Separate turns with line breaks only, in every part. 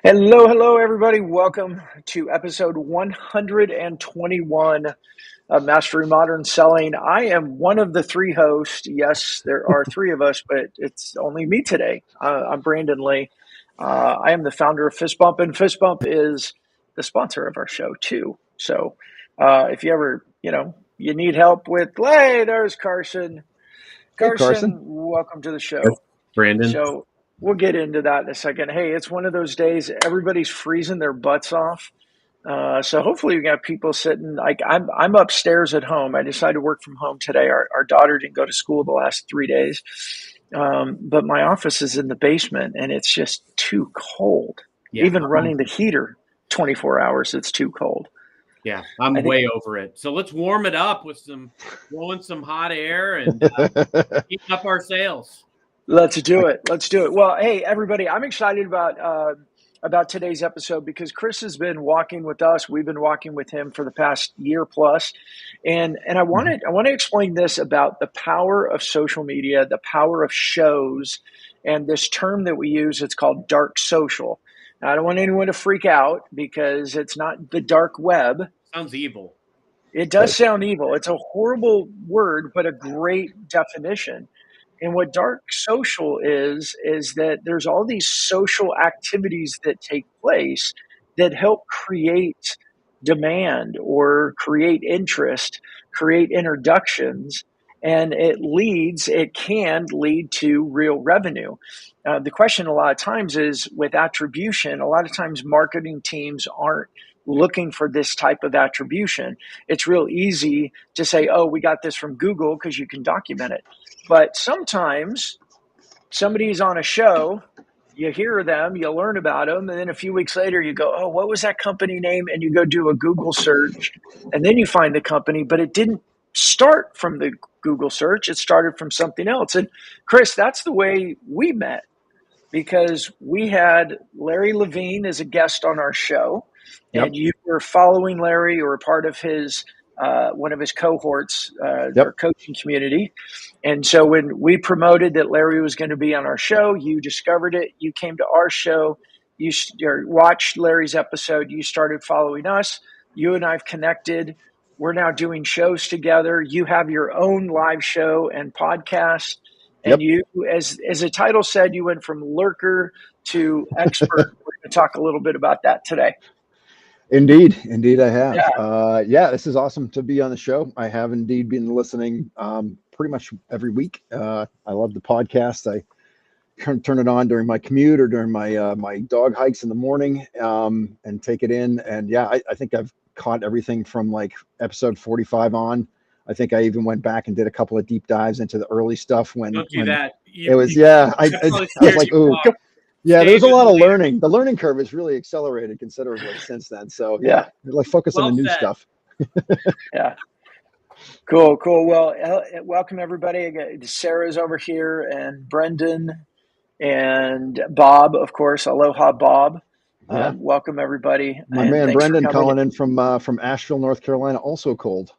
Hello, hello, everybody. Welcome to episode 121 of Mastery Modern Selling. I am one of the three hosts. Yes, there are three of us, but it's only me today. I'm Brandon Lee. I am the founder of Fist Bump, and Fist Bump is the sponsor of our show, too. So if you ever, you need help with, hey, there's Carson.
Hey,
Carson,
Carson.
welcome to the
Yes,
show.
Brandon.
So we'll get into that in a second. Hey, it's one of those days everybody's freezing their butts off. So hopefully we got people sitting. Like I'm upstairs at home. I decided to work from home today. Our daughter didn't go to school the last 3 days, but my office is in the basement, and it's just too cold.
Yeah,
Even running the heater 24 hours, it's too cold.
I'm
I think
way over it. So let's warm it up with blowing some hot air and heating up our sails.
Let's do it. Let's do it. Well, hey, everybody, I'm excited about today's episode because Chris has been walking with us. We've been walking with him for the past year plus, and I want to explain this about the power of social media, the power of shows, and this term that we use. It's called dark social. Now, I don't want anyone to freak out because it's not the dark web.
Sounds evil.
It does sound evil. It's a horrible word, but a great definition. And what dark social is that there's all these social activities that take place that help create demand or create interest, create introductions, and it can lead to real revenue. The question a lot of times is with attribution, a lot of times marketing teams aren't looking for this type of attribution. It's real easy to say, oh, we got this from Google because you can document it. But sometimes somebody's on a show, you hear them, you learn about them, and then a few weeks later you go, oh, what was that company name? And you go do a Google search, and then you find the company, but it didn't start from the Google search. It started from something else. And Chris, that's the way we met because we had Larry Levine as a guest on our show,
Yep.
and you were following Larry or a part of his one of his cohorts, our coaching community. And so when we promoted that Larry was going to be on our show, you discovered it. You came to our show. You watched Larry's episode. You started following us. You and I've connected. We're now doing shows together. You have your own live show and podcast. And you, as the title said, you went from lurker to expert. We're going to talk a little bit about that today.
Indeed, I have.
Yeah.
This is awesome to be on the show. I have indeed been listening pretty much every week. I love the podcast. I turn it on during my commute or during my my dog hikes in the morning and take it in. And I think I've caught everything from like episode 45 on. I think I even went back and did a couple of deep dives into the early stuff when
Don't do that.
I was like, ooh. Yeah, there's a lot of learning. The learning curve has really accelerated considerably since then. So like focus on the new stuff.
Yeah. Cool. Well, welcome everybody. Sarah's over here and Brendan and Bob, of course. Aloha, Bob. Welcome everybody.
My man Brendan calling in from Asheville, North Carolina. Also cold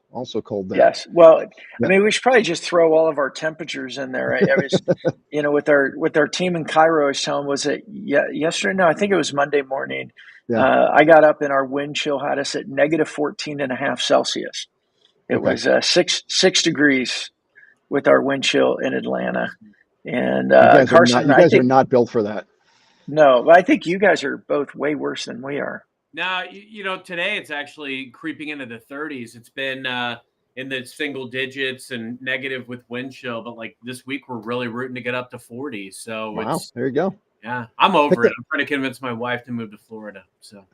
there.
Yes. Well, I mean, we should probably just throw all of our temperatures in there. I was, with our team in Cairo, I was telling, was it yesterday? No, I think it was Monday morning. I got up and our wind chill had us at negative 14.5 Celsius. It was 6 degrees with our wind chill in Atlanta. And Carson,
you guys are not built for that.
No, but I think you guys are both way worse than we are.
Now, today it's actually creeping into the 30s. It's been in the single digits and negative with wind chill, but like this week we're really rooting to get up to 40. So
there you go.
Yeah, I'm over it. I'm trying to convince my wife to move to Florida. So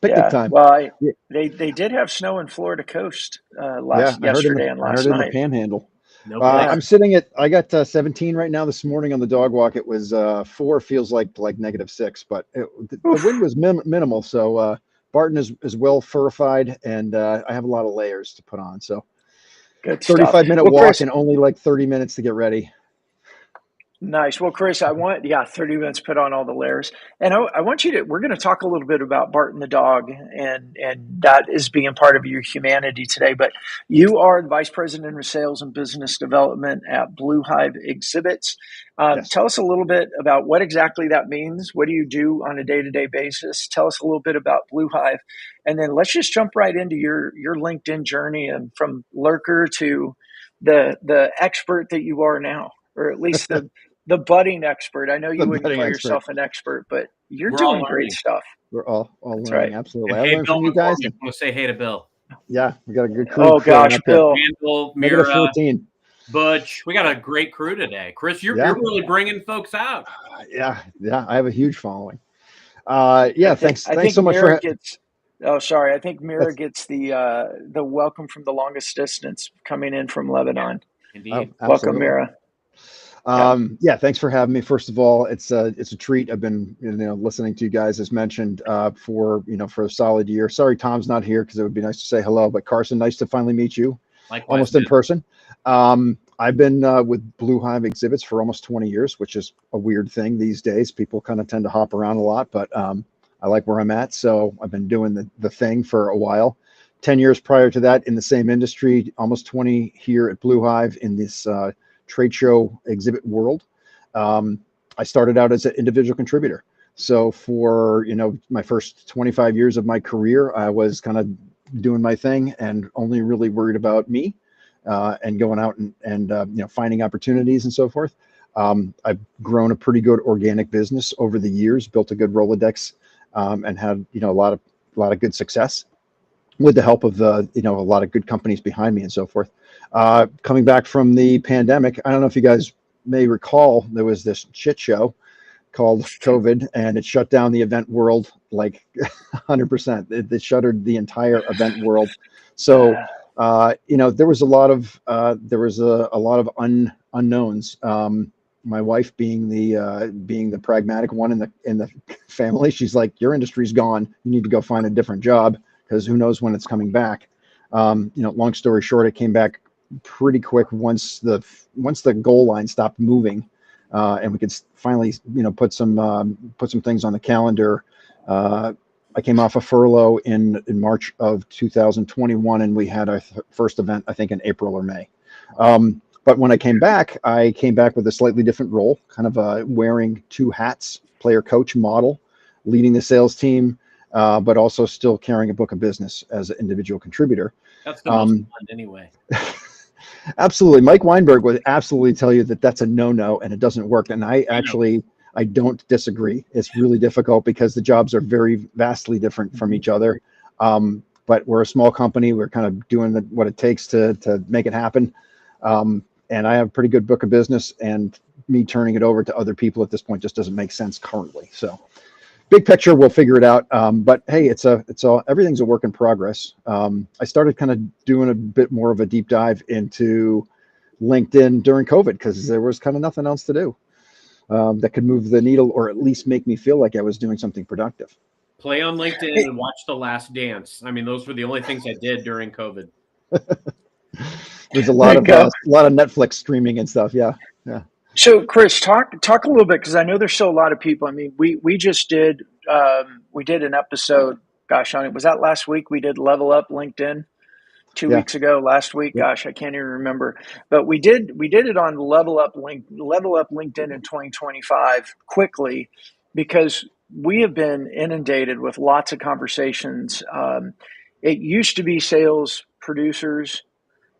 picnic time.
Well, they did have snow in Florida coast yesterday and last night.
I heard in the Panhandle. I'm sitting I got 17 right now this morning on the dog walk. It was 4, feels like -6, but the wind was minimal. So Barton is well furified, and I have a lot of layers to put on. So
good
35-minute walk and only like 30 minutes to get ready.
Nice. Well, Chris, 30 minutes put on all the layers. And I want you to, we're going to talk a little bit about Barton the dog, and that is being part of your humanity today. But you are the Vice President of Sales and Business Development at Blue Hive Exhibits.
Yes.
Tell us a little bit about what exactly that means. What do you do on a day-to-day basis? Tell us a little bit about Blue Hive. And then let's just jump right into your LinkedIn journey and from Lurker to the expert that you are now, or at least the budding expert. I know
The
you wouldn't
budding
call
expert.
yourself an expert, but you're
We're all
doing great
learning.
stuff.
We're all
That's
learning.
right.
Absolutely.
And
I
hey,
learned
Bill
from you guys.
McCormick, want to say hey to Bill.
Yeah, we got a good crew
Oh
filling
gosh,
up here.
Bill.
Randall,
Negative
Mira,
14.
Butch. We got a great crew today. Chris, you're
Yeah.
really bringing folks out.
Yeah. I have a huge following.
I
Thanks
think
so much for
Mira gets. Oh, sorry. I think Mira
that's
gets the welcome from the longest distance coming in from Lebanon.
Indeed.
Welcome,
absolutely.
Mira. Yeah.
Thanks for having me. First of all, it's a treat. I've been listening to you guys as mentioned for a solid year. Sorry Tom's not here because it would be nice to say hello. But Carson, nice to finally meet you,
Likewise,
almost in person. I've been with Blue Hive Exhibits for almost 20 years, which is a weird thing these days. People kind of tend to hop around a lot, but I like where I'm at. So I've been doing the thing for a while. 10 years prior to that in the same industry, almost 20 here at Blue Hive in this trade show exhibit world. I started out as an individual contributor. So for, my first 25 years of my career, I was kind of doing my thing and only really worried about me and going out and finding opportunities and so forth. I've grown a pretty good organic business over the years, built a good Rolodex, and had, a lot of good success with the help of a lot of good companies behind me and so forth. Coming back from the pandemic, I don't know if you guys may recall, there was this shit show called COVID, and it shut down the event world like 100%. It shuttered the entire event world. So, there was a lot of unknowns. My wife being the pragmatic one in the family, she's like, your industry's gone. You need to go find a different job because who knows when it's coming back. Long story short, it came back pretty quick once the goal line stopped moving, and we could finally put some things on the calendar. I came off a furlough in March of 2021, and we had our first event, I think, in April or May. But when I came back with a slightly different role, kind of wearing two hats: player, coach, model, leading the sales team, but also still carrying a book of business as an individual contributor.
That's the most fun anyway.
Absolutely. Mike Weinberg would absolutely tell you that that's a no-no and it doesn't work. And I don't disagree. It's really difficult because the jobs are very vastly different from each other. But we're a small company. We're kind of doing what it takes to make it happen. And I have a pretty good book of business, and me turning it over to other people at this point just doesn't make sense currently. So big picture, we'll figure it out. But hey, everything's a work in progress. I started kind of doing a bit more of a deep dive into LinkedIn during COVID because there was kind of nothing else to do that could move the needle or at least make me feel like I was doing something productive.
Play on LinkedIn and watch The Last Dance. I mean, those were the only things I did during COVID.
There's a lot of Netflix streaming and stuff. Yeah.
So, Chris, talk a little bit because I know there's still a lot of people. I mean, we just did an episode. Gosh, was that last week? We did Level Up LinkedIn 2 weeks ago. Last week, gosh, I can't even remember. But we did it on Level Up LinkedIn in 2025 quickly because we have been inundated with lots of conversations. It used to be sales producers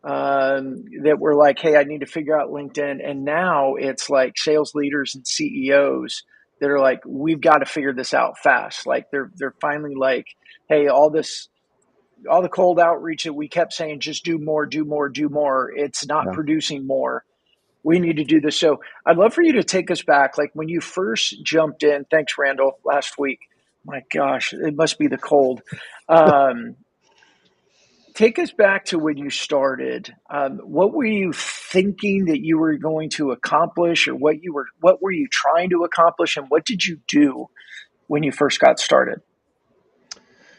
that were like, hey, I need to figure out LinkedIn. And now it's like sales leaders and CEOs that are like, we've got to figure this out fast. Like they're finally like, hey, all the cold outreach that we kept saying, just do more, do more, do more. It's not producing more. We need to do this. So I'd love for you to take us back. Like when you first jumped in, thanks, Randall, last week. My gosh, it must be the cold. Take us back to when you started. What were you thinking that you were going to accomplish, or what were you trying to accomplish, and what did you do when you first got started?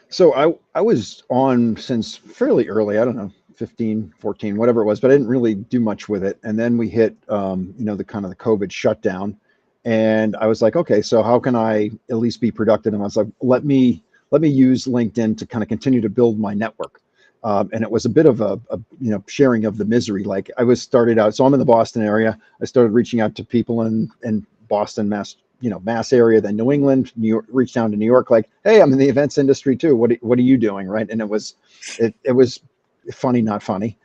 So I was on since fairly early. I don't know, 15, 14, whatever it was, but I didn't really do much with it. And then we hit, the kind of the COVID shutdown, and I was like, okay, so how can I at least be productive? And I was like, let me use LinkedIn to kind of continue to build my network. And it was a bit of a sharing of the misery. Like I was started out, so I'm in the Boston area. I started reaching out to people in Boston, Mass area, then New England, New York, reached down to New York, like, hey, I'm in the events industry too. What are you doing? Right. And it was funny, not funny,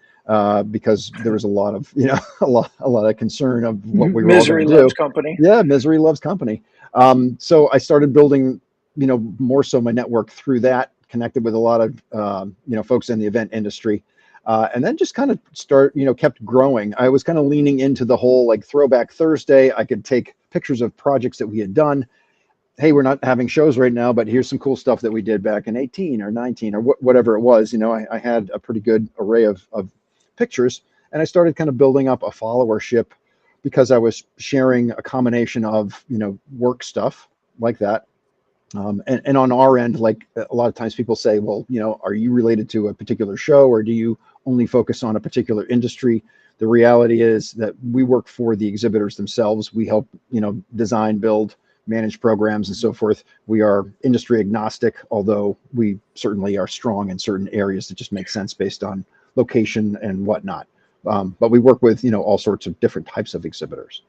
because there was a lot of, a lot of concern of what we were all going
Misery
to
loves
do.
company.
Yeah. Misery loves company. So I started building, more so my network through that, connected with a lot of, folks in the event industry. And then just kind of kept growing. I was kind of leaning into the whole like Throwback Thursday. I could take pictures of projects that we had done. Hey, we're not having shows right now, but here's some cool stuff that we did back in 18 or 19 or whatever it was. I had a pretty good array of pictures, and I started kind of building up a followership because I was sharing a combination of, work stuff like that. And on our end, like a lot of times people say, well, are you related to a particular show, or do you only focus on a particular industry? The reality is that we work for the exhibitors themselves. We help, design, build, manage programs and so forth. We are industry agnostic, although we certainly are strong in certain areas that just make sense based on location and whatnot. But we work with, all sorts of different types of exhibitors.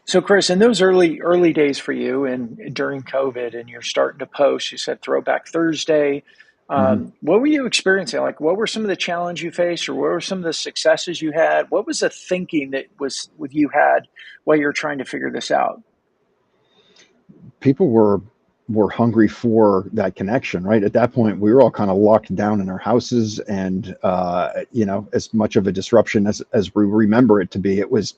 So, Chris, in those early days for you, and during COVID, and you're starting to post, you said Throwback Thursday.
Mm-hmm.
What were you experiencing? Like, what were some of the challenges you faced, or what were some of the successes you had? What was the thinking that was with you had while you're trying to figure this out?
People were hungry for that connection, right? At that point, we were all kind of locked down in our houses, and as much of a disruption as we remember it to be, it was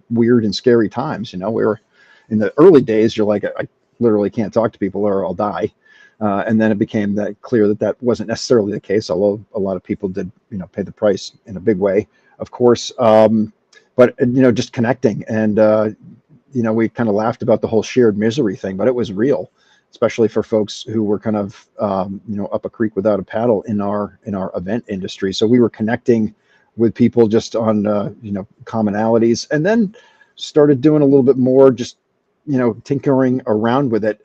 weird and scary times. We were in the early days. You're like, I literally can't talk to people or I'll die. And then it became that clear that wasn't necessarily the case, although a lot of people did, pay the price in a big way, of course. But just connecting, and we kind of laughed about the whole shared misery thing, but it was real, especially for folks who were kind of, up a creek without a paddle in our event industry. So we were connecting with people just on, commonalities, and then started doing a little bit more, just, tinkering around with it.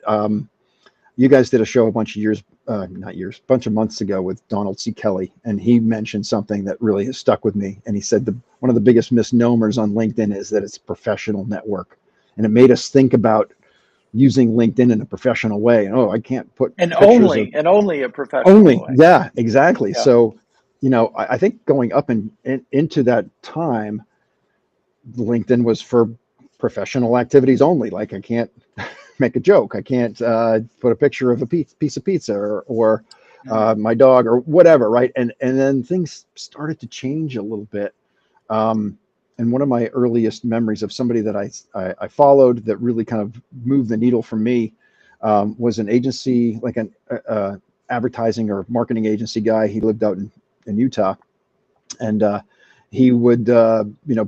You guys did a show a bunch of months ago with Donald C. Kelly, and he mentioned something that really has stuck with me. And he said one of the biggest misnomers on LinkedIn is that it's a professional network. And it made us think about using LinkedIn in a professional way. Oh, I can't put
And
pictures of
only a professional
only.
way.
Yeah, exactly.
Yeah.
So, I think going up and into that time, LinkedIn was for professional activities only. Like I can't make a joke. I can't put a picture of a piece of pizza or my dog or whatever. Right. And then things started to change a little bit. And one of my earliest memories of somebody that I followed that really kind of moved the needle for me was an agency, like an advertising or marketing agency guy. He lived out in Utah, and he would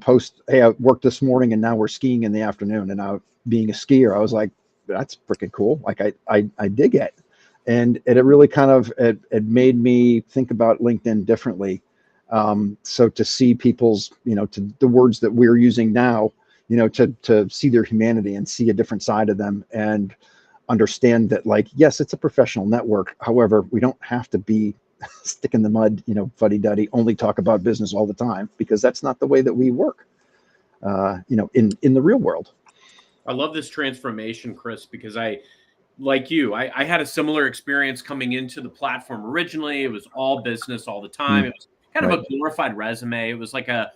post, hey, I worked this morning and now we're skiing in the afternoon. And being a skier, I was like, that's freaking cool. Like I dig it. And it really kind of it made me think about LinkedIn differently. So to see people's, to the words that we're using now, to see their humanity and see a different side of them, and understand that, like, yes, it's a professional network. However, we don't have to be stick in the mud, fuddy-duddy, only talk about business all the time, because that's not the way that we work, in the real world.
I love this transformation, Chris, because like you, I had a similar experience coming into the platform. Originally, it was all business all the time. It was kind of a glorified resume. It was like a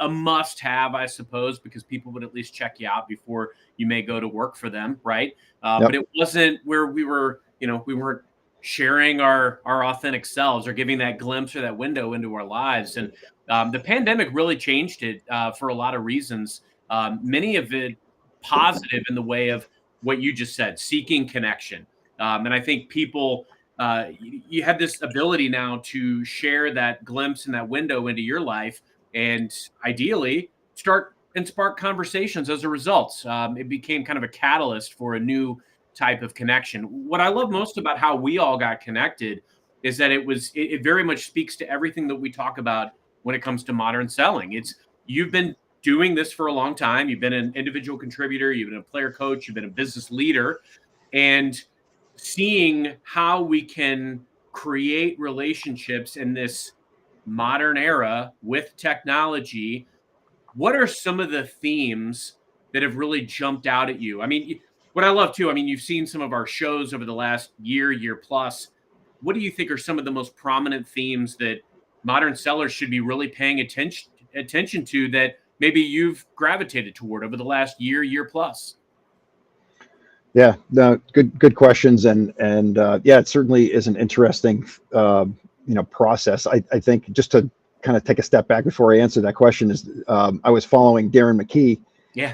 must have, I suppose, because people would at least check you out before you may go to work for them. Right. But it wasn't where we were, we weren't sharing our authentic selves or giving that glimpse or that window into our lives. And the pandemic really changed it for a lot of reasons. Many of it positive in the way of what you just said, seeking connection. And I think people, you have this ability now to share that glimpse and that window into your life, and ideally start and spark conversations as a result. It became kind of a catalyst for a new type of connection. What I love most about how we all got connected is that it very much speaks to everything that we talk about when it comes to modern selling. You've been doing this for a long time. You've been an individual contributor, you've been a player coach, you've been a business leader, and seeing how we can create relationships in this modern era with technology. What are some of the themes that have really jumped out at you? I mean, what I love too, I mean, you've seen some of our shows over the last year plus. What do you think are some of the most prominent themes that modern sellers should be really paying attention to that maybe you've gravitated toward over the last year plus?
Yeah, no, good questions, and yeah, it certainly is an interesting process. I think just to kind of take a step back before I answer that question is I was following Darren McKee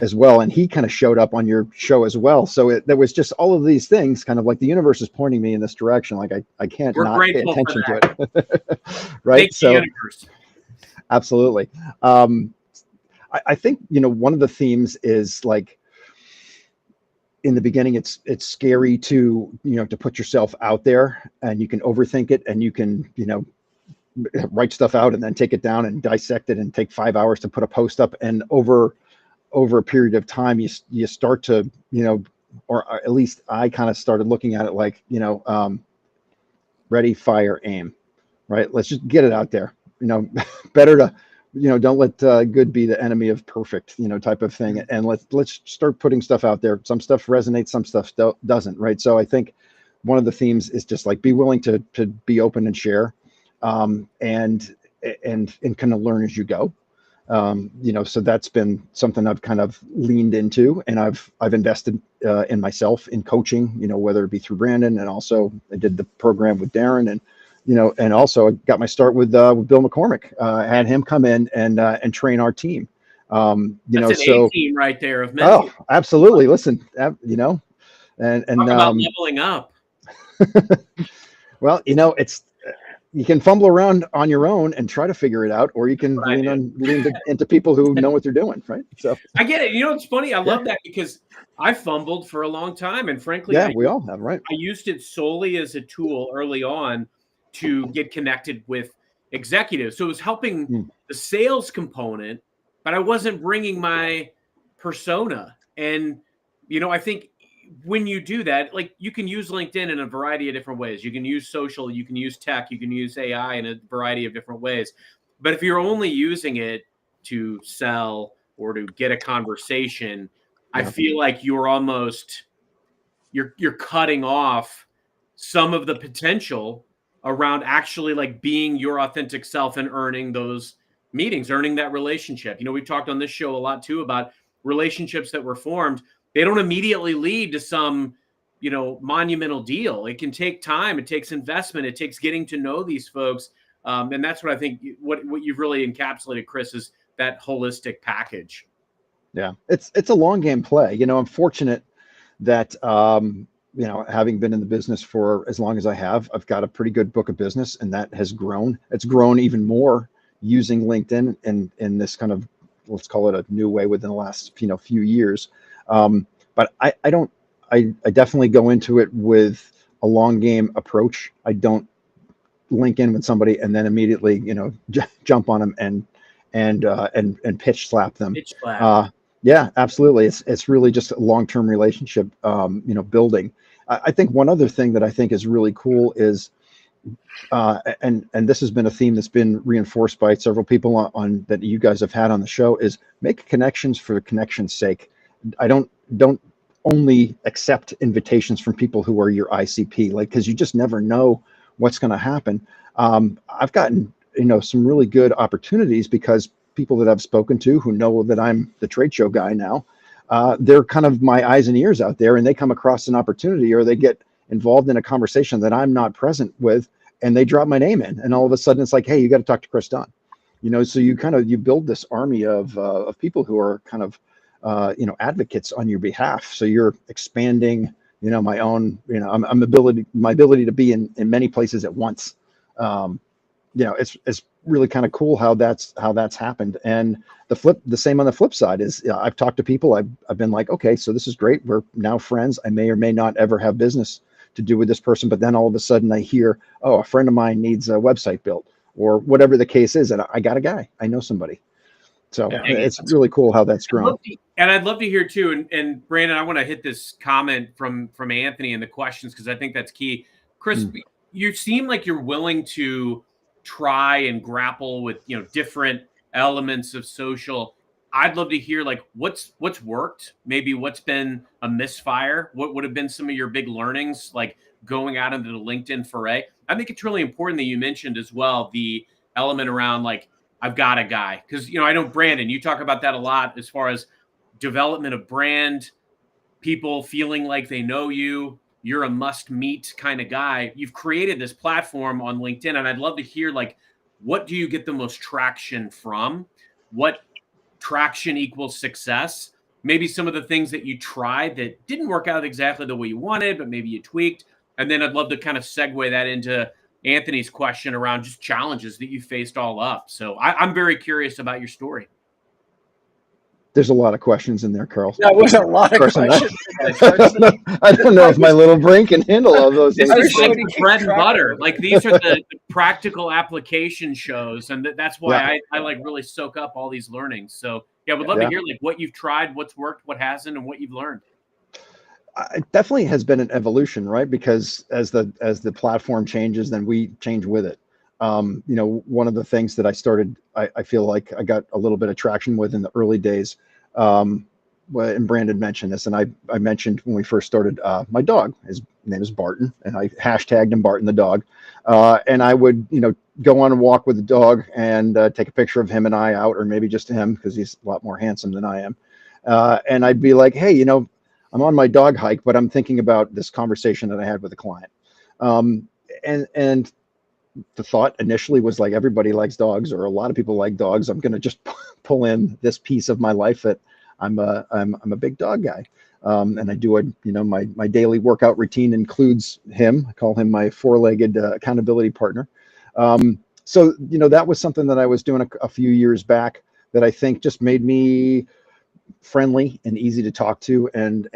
as well, and he kind of showed up on your show as well. So there was just all of these things, kind of like the universe is pointing me in this direction. Like I can't not pay attention to it, right?
Thank so the universe.
Absolutely. I think one of the themes is like, in the beginning, it's scary to to put yourself out there, and you can overthink it, and you can write stuff out and then take it down and dissect it and take 5 hours to put a post up, and over a period of time you start to or at least I kind of started looking at it like ready, fire, aim, right? Let's just get it out there. Better to don't let good be the enemy of perfect, type of thing. And let's start putting stuff out there. Some stuff resonates, some stuff doesn't, right? So I think one of the themes is just like, be willing to be open and share, and kind of learn as you go. So that's been something I've kind of leaned into, and I've invested in myself in coaching, whether it be through Brandon, and also I did the program with Darren, and and also I got my start with Bill McCormick. I had him come in and train our team.
That's an A team right there of men.
Oh, absolutely. Listen, and
talk about leveling up.
Well, it's you can fumble around on your own and try to figure it out, or you can lean into people who know what they're doing, right? So
I get it. It's funny. I love that, because I fumbled for a long time, and frankly,
we all have, right?
I used it solely as a tool early on to get connected with executives. So it was helping the sales component, but I wasn't bringing my persona. And, I think when you do that, like, you can use LinkedIn in a variety of different ways. You can use social, you can use tech, you can use AI in a variety of different ways. But if you're only using it to sell or to get a conversation, I feel like you're almost, you're cutting off some of the potential around actually like being your authentic self and earning those meetings, earning that relationship. We've talked on this show a lot too about relationships that were formed. They don't immediately lead to some, monumental deal. It can take time. It takes investment. It takes getting to know these folks. And that's what I think what you've really encapsulated, Chris, is that holistic package.
Yeah, it's a long game play. I'm fortunate that, having been in the business for as long as I have, I've got a pretty good book of business, and that has grown. It's grown even more using LinkedIn in this kind of, let's call it a new way within the last, few years. But I definitely go into it with a long game approach. I don't link in with somebody and then immediately, jump on them and pitch slap them. Yeah, absolutely. It's really just a long-term relationship, building. I think one other thing that I think is really cool is, and this has been a theme that's been reinforced by several people on that you guys have had on the show, is make connections for connection's sake. I don't only accept invitations from people who are your ICP, like, because you just never know what's going to happen. I've gotten, some really good opportunities because people that I've spoken to who know that I'm the trade show guy now, they're kind of my eyes and ears out there, and they come across an opportunity or they get involved in a conversation that I'm not present with, and they drop my name in, and all of a sudden it's like, hey, you got to talk to Chris Dunn. So you build this army of people who are kind of, advocates on your behalf. So you're expanding, my own, my ability to be in many places at once. It's really kind of cool how that's happened. And the same on the flip side is, I've talked to people. I've been like, okay, so this is great. We're now friends. I may or may not ever have business to do with this person, but then all of a sudden I hear, oh, a friend of mine needs a website built or whatever the case is, and I got a guy, I know somebody. So
Yeah.
it's really cool how that's grown.
I'd love to hear too. And Brandon, I want to hit this comment from Anthony in the questions because I think that's key. Chris, you seem like you're willing to try and grapple with different elements of social. I'd love to hear like what's worked, maybe what's been a misfire, what would have been some of your big learnings, like going out into the LinkedIn foray. I think it's really important that you mentioned as well the element around like I've got a guy because I know Brandon, you talk about that a lot as far as development of brand, people feeling like they know you. You're a must meet kind of guy. You've created this platform on LinkedIn, and I'd love to hear like what do you get the most traction from? What traction equals success? Maybe some of the things that you tried that didn't work out exactly the way you wanted, but maybe you tweaked. And then I'd love to kind of segue that into Anthony's question around just challenges that you faced all up. So I'm very curious about your story.
There's a lot of questions in there, Carl.
That was a lot of
Carson,
questions.
I don't know if my little brain can handle all those things.
This is like bread and butter. Like these are the practical application shows, and that's why I like really soak up all these learnings. So yeah, would love to hear like what you've tried, what's worked, what hasn't, and what you've learned.
It definitely has been an evolution, right? Because as the platform changes, then we change with it. One of the things that I started, I feel like I got a little bit of traction with in the early days. And Brandon mentioned this, and I mentioned when we first started, my dog, his name is Barton, and I hashtagged him Barton the dog. And I would, go on a walk with the dog and take a picture of him and I out, or maybe just him because he's a lot more handsome than I am. And I'd be like, hey, I'm on my dog hike, but I'm thinking about this conversation that I had with a client. And the thought initially was like, everybody likes dogs, or a lot of people like dogs. I'm going to just pull in this piece of my life that I'm a big dog guy. And I do my daily workout routine includes him. I call him my four-legged accountability partner. So that was something that I was doing a few years back that I think just made me friendly and easy to talk to, and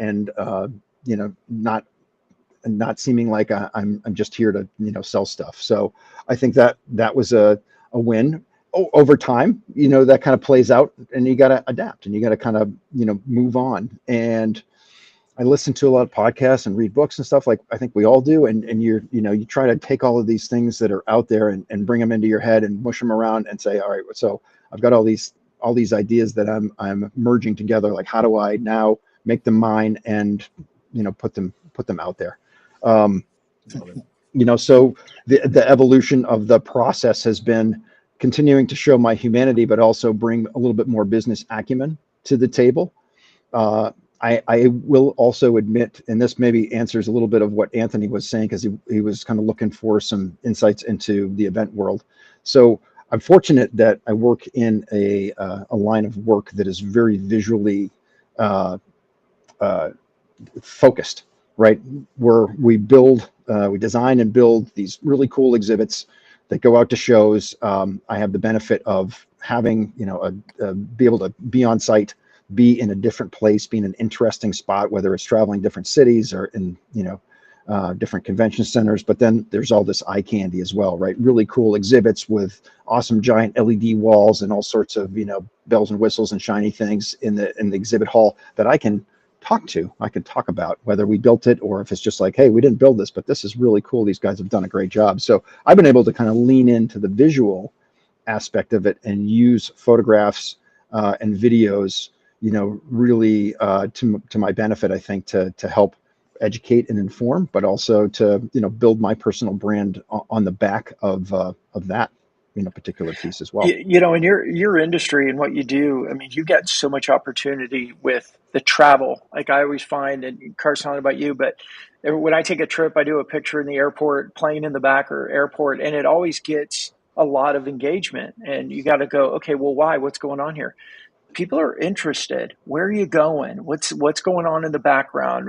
not seeming like I'm just here to sell stuff. So I think that was a win. Over time, that kind of plays out, and you got to adapt, and you got to kind of move on. And I listen to a lot of podcasts and read books and stuff, like I think we all do. And you try to take all of these things that are out there and bring them into your head and mush them around and say, all right, so I've got all these ideas that I'm merging together. Like, how do I now make them mine and put them out there? So the evolution of the process has been continuing to show my humanity, but also bring a little bit more business acumen to the table. I will also admit, and this maybe answers a little bit of what Anthony was saying, because he was kind of looking for some insights into the event world. So I'm fortunate that I work in a line of work that is very visually focused, right? Where we design and build these really cool exhibits that go out to shows. I have the benefit of having, be able to be on site, be in a different place, be in an interesting spot, whether it's traveling different cities or in, different convention centers. But then there's all this eye candy as well, right? Really cool exhibits with awesome giant LED walls and all sorts of, bells and whistles and shiny things in the exhibit hall that I can talk about, whether we built it or if it's just like, hey, we didn't build this, but this is really cool. These guys have done a great job. So I've been able to kind of lean into the visual aspect of it and use photographs and videos, really to my benefit, I think, to help educate and inform, but also to, build my personal brand on the back of that, particular piece as well.
In your industry and what you do, I mean, you get so much opportunity with the travel. Like I always find, and Carson, I don't know about you, but when I take a trip, I do a picture in the airport, plane in the back or airport, and it always gets a lot of engagement. And you got to go, okay, well, why? What's going on here? People are interested. Where are you going? What's going on in the background?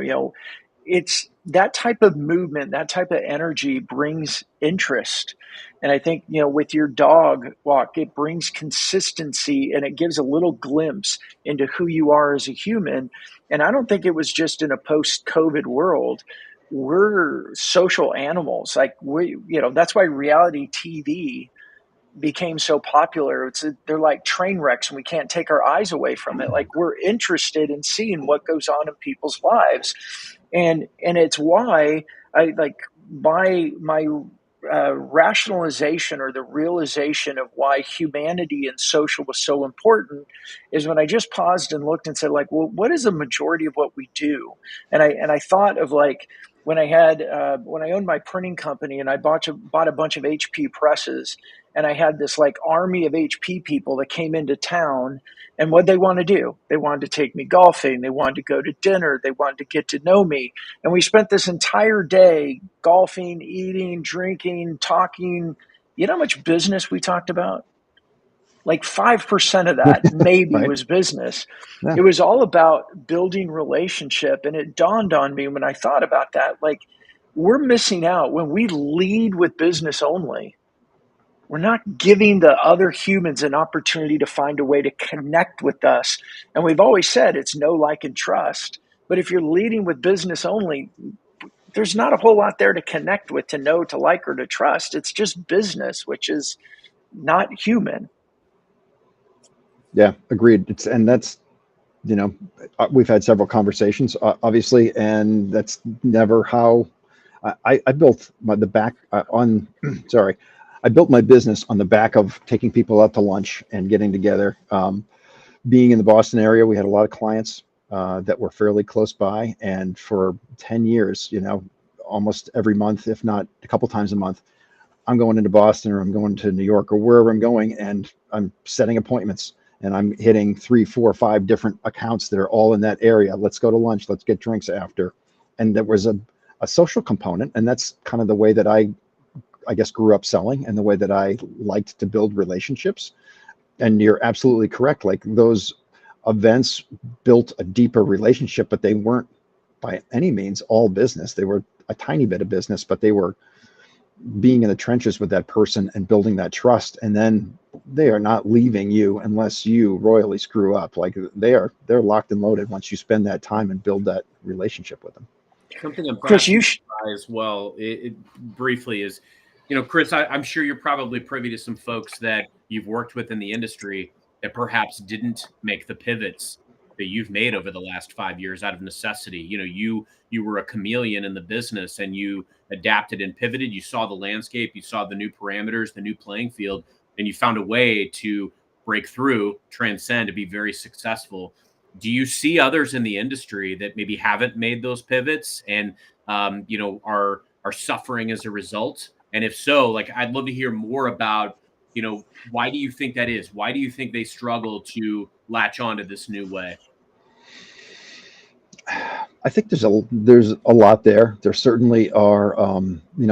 It's that type of movement, that type of energy brings interest. And I think, with your dog walk, it brings consistency and it gives a little glimpse into who you are as a human. And I don't think it was just in a post-COVID world. we're social animals. Like that's why reality TV became so popular. They're like train wrecks and we can't take our eyes away from it. Like we're interested in seeing what goes on in people's lives. And it's why I like my rationalization or the realization of why humanity and social was so important is when I just paused and looked and said, like, well, what is the majority of what we do? And I thought of like when I owned my printing company and I bought a bunch of HP presses, and I had this like army of HP people that came into town. And what they want to do, they wanted to take me golfing, they wanted to go to dinner, they wanted to get to know me. And we spent this entire day golfing, eating, drinking, talking. You know how much business we talked about? Like 5% of that maybe
Right.
was business.
Yeah.
It was all about building relationship. And it dawned on me when I thought about that, like we're missing out when we lead with business only. We're not giving the other humans an opportunity to find a way to connect with us. And we've always said it's know, like, and trust. But if you're leading with business only, there's not a whole lot there to connect with, to know, to like, or to trust. It's just business, which is not human.
Yeah, agreed. And that's, we've had several conversations, obviously, and that's never how I built the back on, sorry, I built my business on the back of taking people out to lunch and getting together. Being in the Boston area, we had a lot of clients that were fairly close by. And for 10 years, almost every month, if not a couple times a month, I'm going into Boston or I'm going to New York or wherever I'm going, and I'm setting appointments and I'm hitting 3, 4, 5 different accounts that are all in that area. Let's go to lunch. Let's get drinks after. And there was a social component. And that's kind of the way that I guess, grew up selling and the way that I liked to build relationships. And you're absolutely correct. Like those events built a deeper relationship, but they weren't by any means all business. They were a tiny bit of business, but they were being in the trenches with that person and building that trust. And then they are not leaving you unless you royally screw up. Like they're locked and loaded once you spend that time and build that relationship with them.
Something I'm
Chris,
fascinated by as well, briefly, is, Chris, I'm sure you're probably privy to some folks that you've worked with in the industry that perhaps didn't make the pivots that you've made over the last 5 years out of necessity. You were a chameleon in the business and you adapted and pivoted. You saw the landscape, you saw the new parameters, the new playing field, and you found a way to break through, transcend, to be very successful. Do you see others in the industry that maybe haven't made those pivots and are suffering as a result? And if so, like, I'd love to hear more about, why do you think that is? Why do you think they struggle to latch on to this new way?
I think there's a lot there. There certainly are,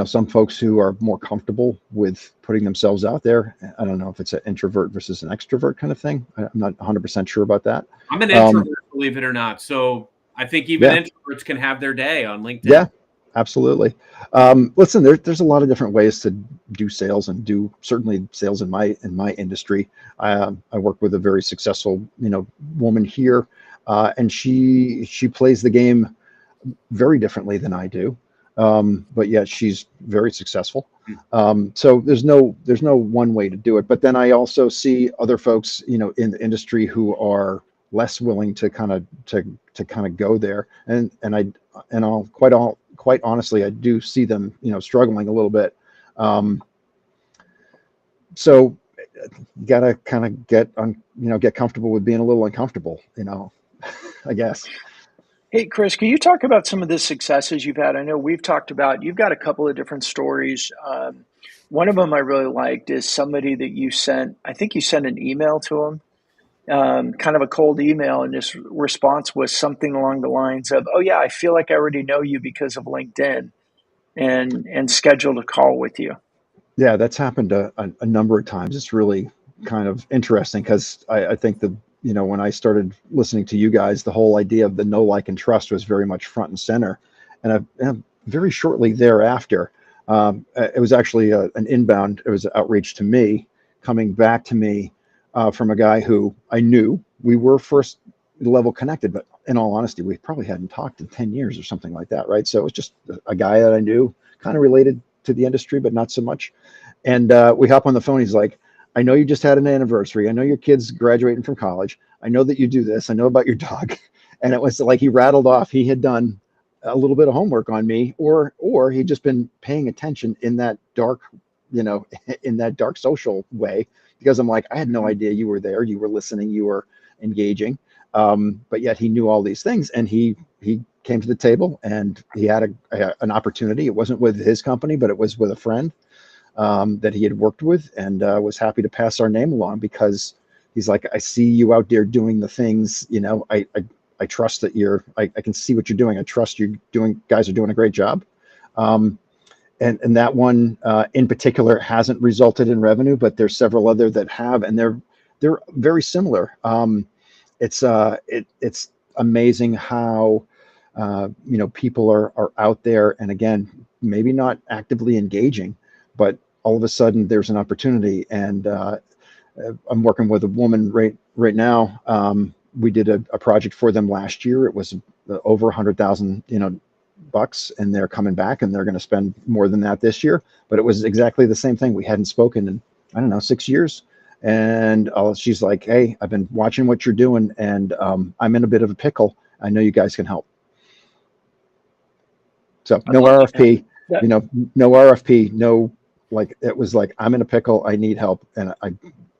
some folks who are more comfortable with putting themselves out there. I don't know if it's an introvert versus an extrovert kind of thing. I'm not 100% sure about that.
I'm an introvert, believe it or not. So I think even introverts can have their day on LinkedIn.
Yeah, absolutely. Listen, there's a lot of different ways to do sales and do certainly sales in my industry. I work with a very successful, woman here. And she plays the game very differently than I do, but yet she's very successful. So there's no one way to do it. But then I also see other folks, in the industry who are less willing to kind of go there. And I'll quite honestly, I do see them, struggling a little bit. So you gotta kind of get comfortable with being a little uncomfortable, I guess.
Hey, Chris, can you talk about some of the successes you've had? I know we've talked about, you've got a couple of different stories. One of them I really liked is somebody that you sent, I think you sent an email to them, kind of a cold email, and his response was something along the lines of, "Oh yeah, I feel like I already know you because of LinkedIn," and scheduled a call with you.
Yeah, that's happened a number of times. It's really kind of interesting because I think when I started listening to you guys, the whole idea of the know, like, and trust was very much front and center. And very shortly thereafter, it was actually an inbound. It was an outreach to me, coming back to me from a guy who I knew. We were first level connected, but in all honesty, we probably hadn't talked in 10 years or something like that, right? So it was just a guy that I knew, kind of related to the industry, but not so much. And we hop on the phone. He's like, I know you just had an anniversary. I know your kid's graduating from college. I know that you do this. I know about your dog. And it was like he rattled off. He had done a little bit of homework on me, or he'd just been paying attention in that dark, in that dark social way. Because I'm like, I had no idea you were there. You were listening. You were engaging. But yet he knew all these things, and he came to the table, and he had an opportunity. It wasn't with his company, but it was with a friend that he had worked with, and was happy to pass our name along because he's like, I see you out there doing the things, I trust that I can see what you're doing. I trust you guys are doing a great job. And that one in particular hasn't resulted in revenue, but there's several other that have, and they're very similar. It's amazing how people are out there, and again, maybe not actively engaging, but all of a sudden there's an opportunity. And I'm working with a woman right now. We did a project for them last year. It was over 100,000 bucks, and they're coming back, and they're going to spend more than that this year. But it was exactly the same thing. We hadn't spoken in, I don't know, 6 years. And she's like, hey, I've been watching what you're doing, and I'm in a bit of a pickle. I know you guys can help. So no RFP, no RFP, no, like, it was like, I'm in a pickle. I need help. And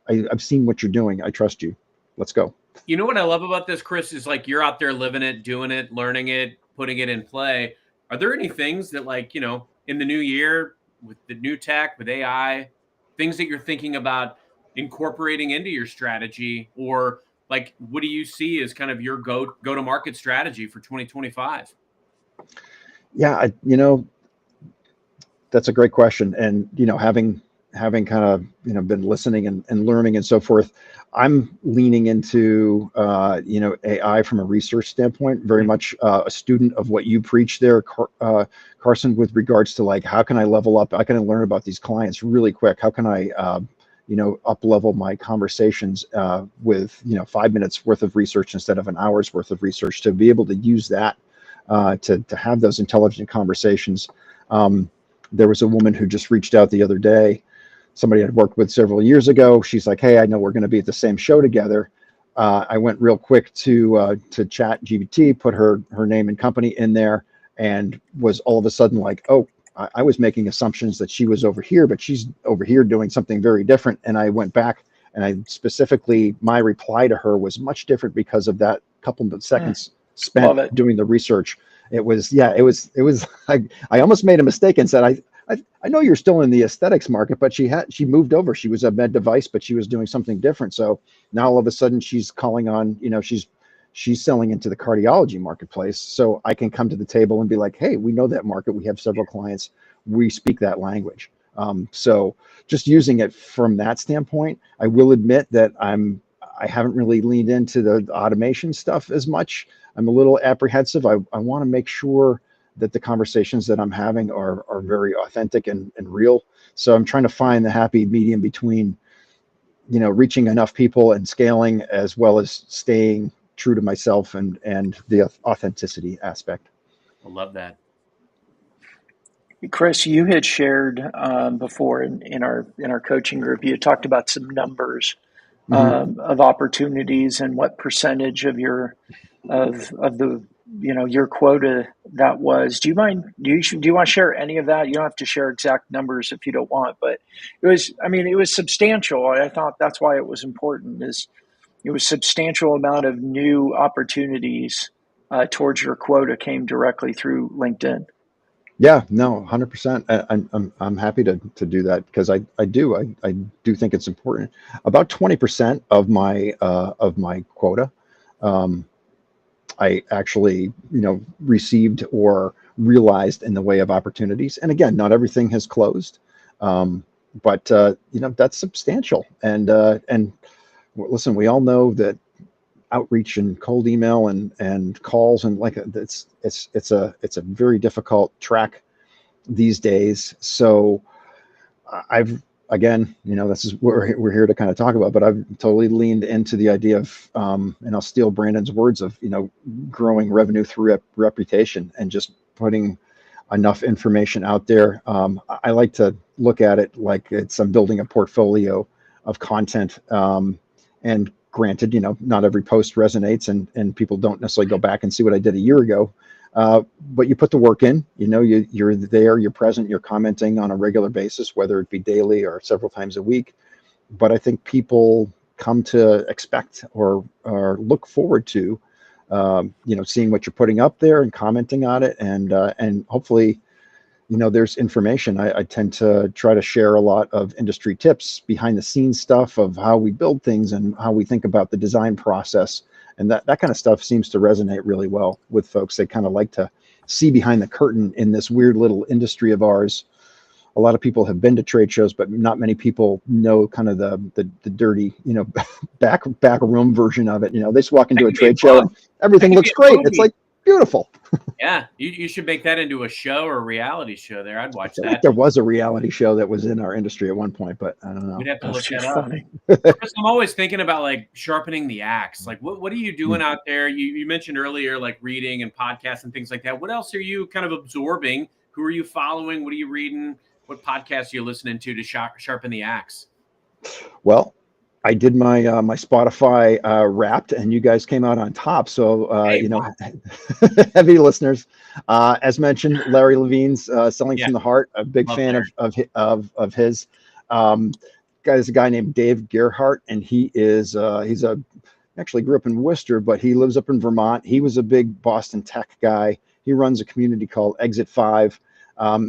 I've seen what you're doing. I trust you. Let's go.
You know what I love about this, Chris, is like you're out there living it, doing it, learning it, putting it in play. Are there any things that, like, in the new year with the new tech, with AI, things that you're thinking about incorporating into your strategy, or like, what do you see as kind of your go to market strategy for 2025?
Yeah, that's a great question. And, having kind of, been listening and learning and so forth, I'm leaning into, AI from a research standpoint, very much a student of what you preach there, Carson, with regards to, like, how can I level up? How can I learn about these clients really quick? How can I, up level my conversations with, 5 minutes worth of research instead of an hour's worth of research, to be able to use that to have those intelligent conversations. There was a woman who just reached out the other day, somebody I'd worked with several years ago. She's like, hey, I know we're going to be at the same show together. I went real quick to chat GPT, put her name and company in there, and was all of a sudden like, oh, I was making assumptions that she was over here, but she's over here doing something very different. And I went back, and I specifically, my reply to her was much different because of that couple of seconds spent doing the research. It was like, I almost made a mistake and said, I know you're still in the aesthetics market, but she moved over. She was a med device, but she was doing something different. So now all of a sudden she's calling on, she's selling into the cardiology marketplace. So I can come to the table and be like, hey, we know that market. We have several clients. We speak that language. So just using it from that standpoint, I will admit that I haven't really leaned into the automation stuff as much. I'm a little apprehensive. I want to make sure that the conversations that I'm having are very authentic and real. So I'm trying to find the happy medium between, reaching enough people and scaling, as well as staying true to myself and the authenticity aspect.
I love that.
Chris, you had shared before in our coaching group, you had talked about some numbers of opportunities and what percentage of your your quota that was. Do you mind? Do you want to share any of that? You don't have to share exact numbers if you don't want, but it was substantial. I thought that's why it was important. Is it was substantial amount of new opportunities towards your quota came directly through LinkedIn.
Yeah, no, 100%. I'm happy to do that, because I do think it's important. About 20% of my quota, I actually, received or realized in the way of opportunities. And again, not everything has closed, but that's substantial. And listen, we all know that outreach and cold email and calls, and like, it's a very difficult track these days. So I've again, this is what we're here to kind of talk about, but I've totally leaned into the idea of, and I'll steal Brandon's words of, growing revenue through reputation and just putting enough information out there. I like to look at it like I'm building a portfolio of content. And granted, not every post resonates, and people don't necessarily go back and see what I did a year ago. But you put the work in, you're there, you're present, you're commenting on a regular basis, whether it be daily or several times a week. But I think people come to expect or look forward to, seeing what you're putting up there and commenting on it, and hopefully, there's information. I tend to try to share a lot of industry tips, behind the scenes stuff of how we build things and how we think about the design process. And that kind of stuff seems to resonate really well with folks. They kind of like to see behind the curtain in this weird little industry of ours. A lot of people have been to trade shows, but not many people know kind of the dirty, back room version of it. They just walk into a trade show and everything looks great. It's like beautiful.
Yeah, you should make that into a show or a reality show there. I'd watch that.
Like there was a reality show that was in our industry at one point, but I don't know.
We'd have to look that
funny.
up. Chris, I'm always thinking about like sharpening the axe. Like what are you doing out there? You mentioned earlier like reading and podcasts and things like that. What else are you kind of absorbing? Who are you following? What are you reading? What podcasts are you listening to sharpen the axe?
Well, I did my my Spotify Wrapped, and you guys came out on top. So heavy listeners. As mentioned, Larry Levine's Selling from the Heart. A big fan of his. There's a guy named Dave Gerhardt, and he's actually grew up in Worcester, but he lives up in Vermont. He was a big Boston tech guy. He runs a community called Exit 5.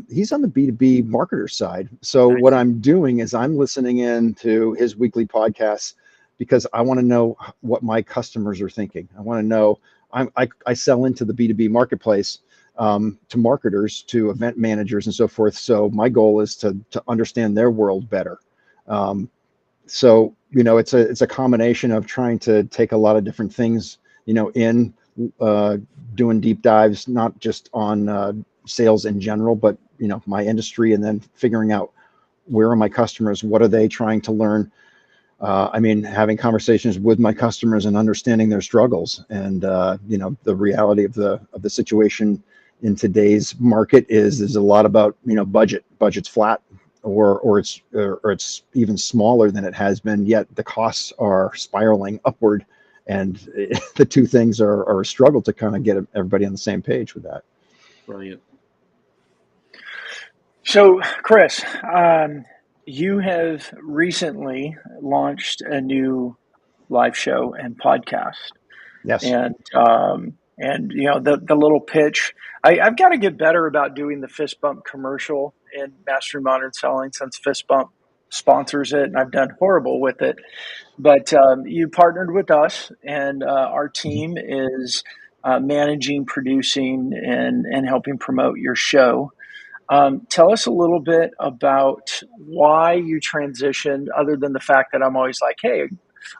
He's on the B2B marketer side. So what I'm doing is I'm listening in to his weekly podcasts because I want to know what my customers are thinking. I want to know, I sell into the B2B marketplace, to marketers, to event managers and so forth. So my goal is to understand their world better. So, it's a combination of trying to take a lot of different things, in doing deep dives, not just on sales in general, but my industry, and then figuring out where are my customers, what are they trying to learn. Having conversations with my customers and understanding their struggles, and the reality of the situation in today's market is a lot about budget's flat, or it's even smaller than it has been, yet the costs are spiraling upward, and the two things are a struggle to kind of get everybody on the same page with that.
Brilliant.
So, Chris, you have recently launched a new live show and podcast.
Yes.
And the little pitch. I've got to get better about doing the fist bump commercial in Mastering Modern Selling, since fist bump sponsors it, and I've done horrible with it. But you partnered with us, and our team is managing, producing, and helping promote your show. Tell us a little bit about why you transitioned, other than the fact that I'm always like, hey,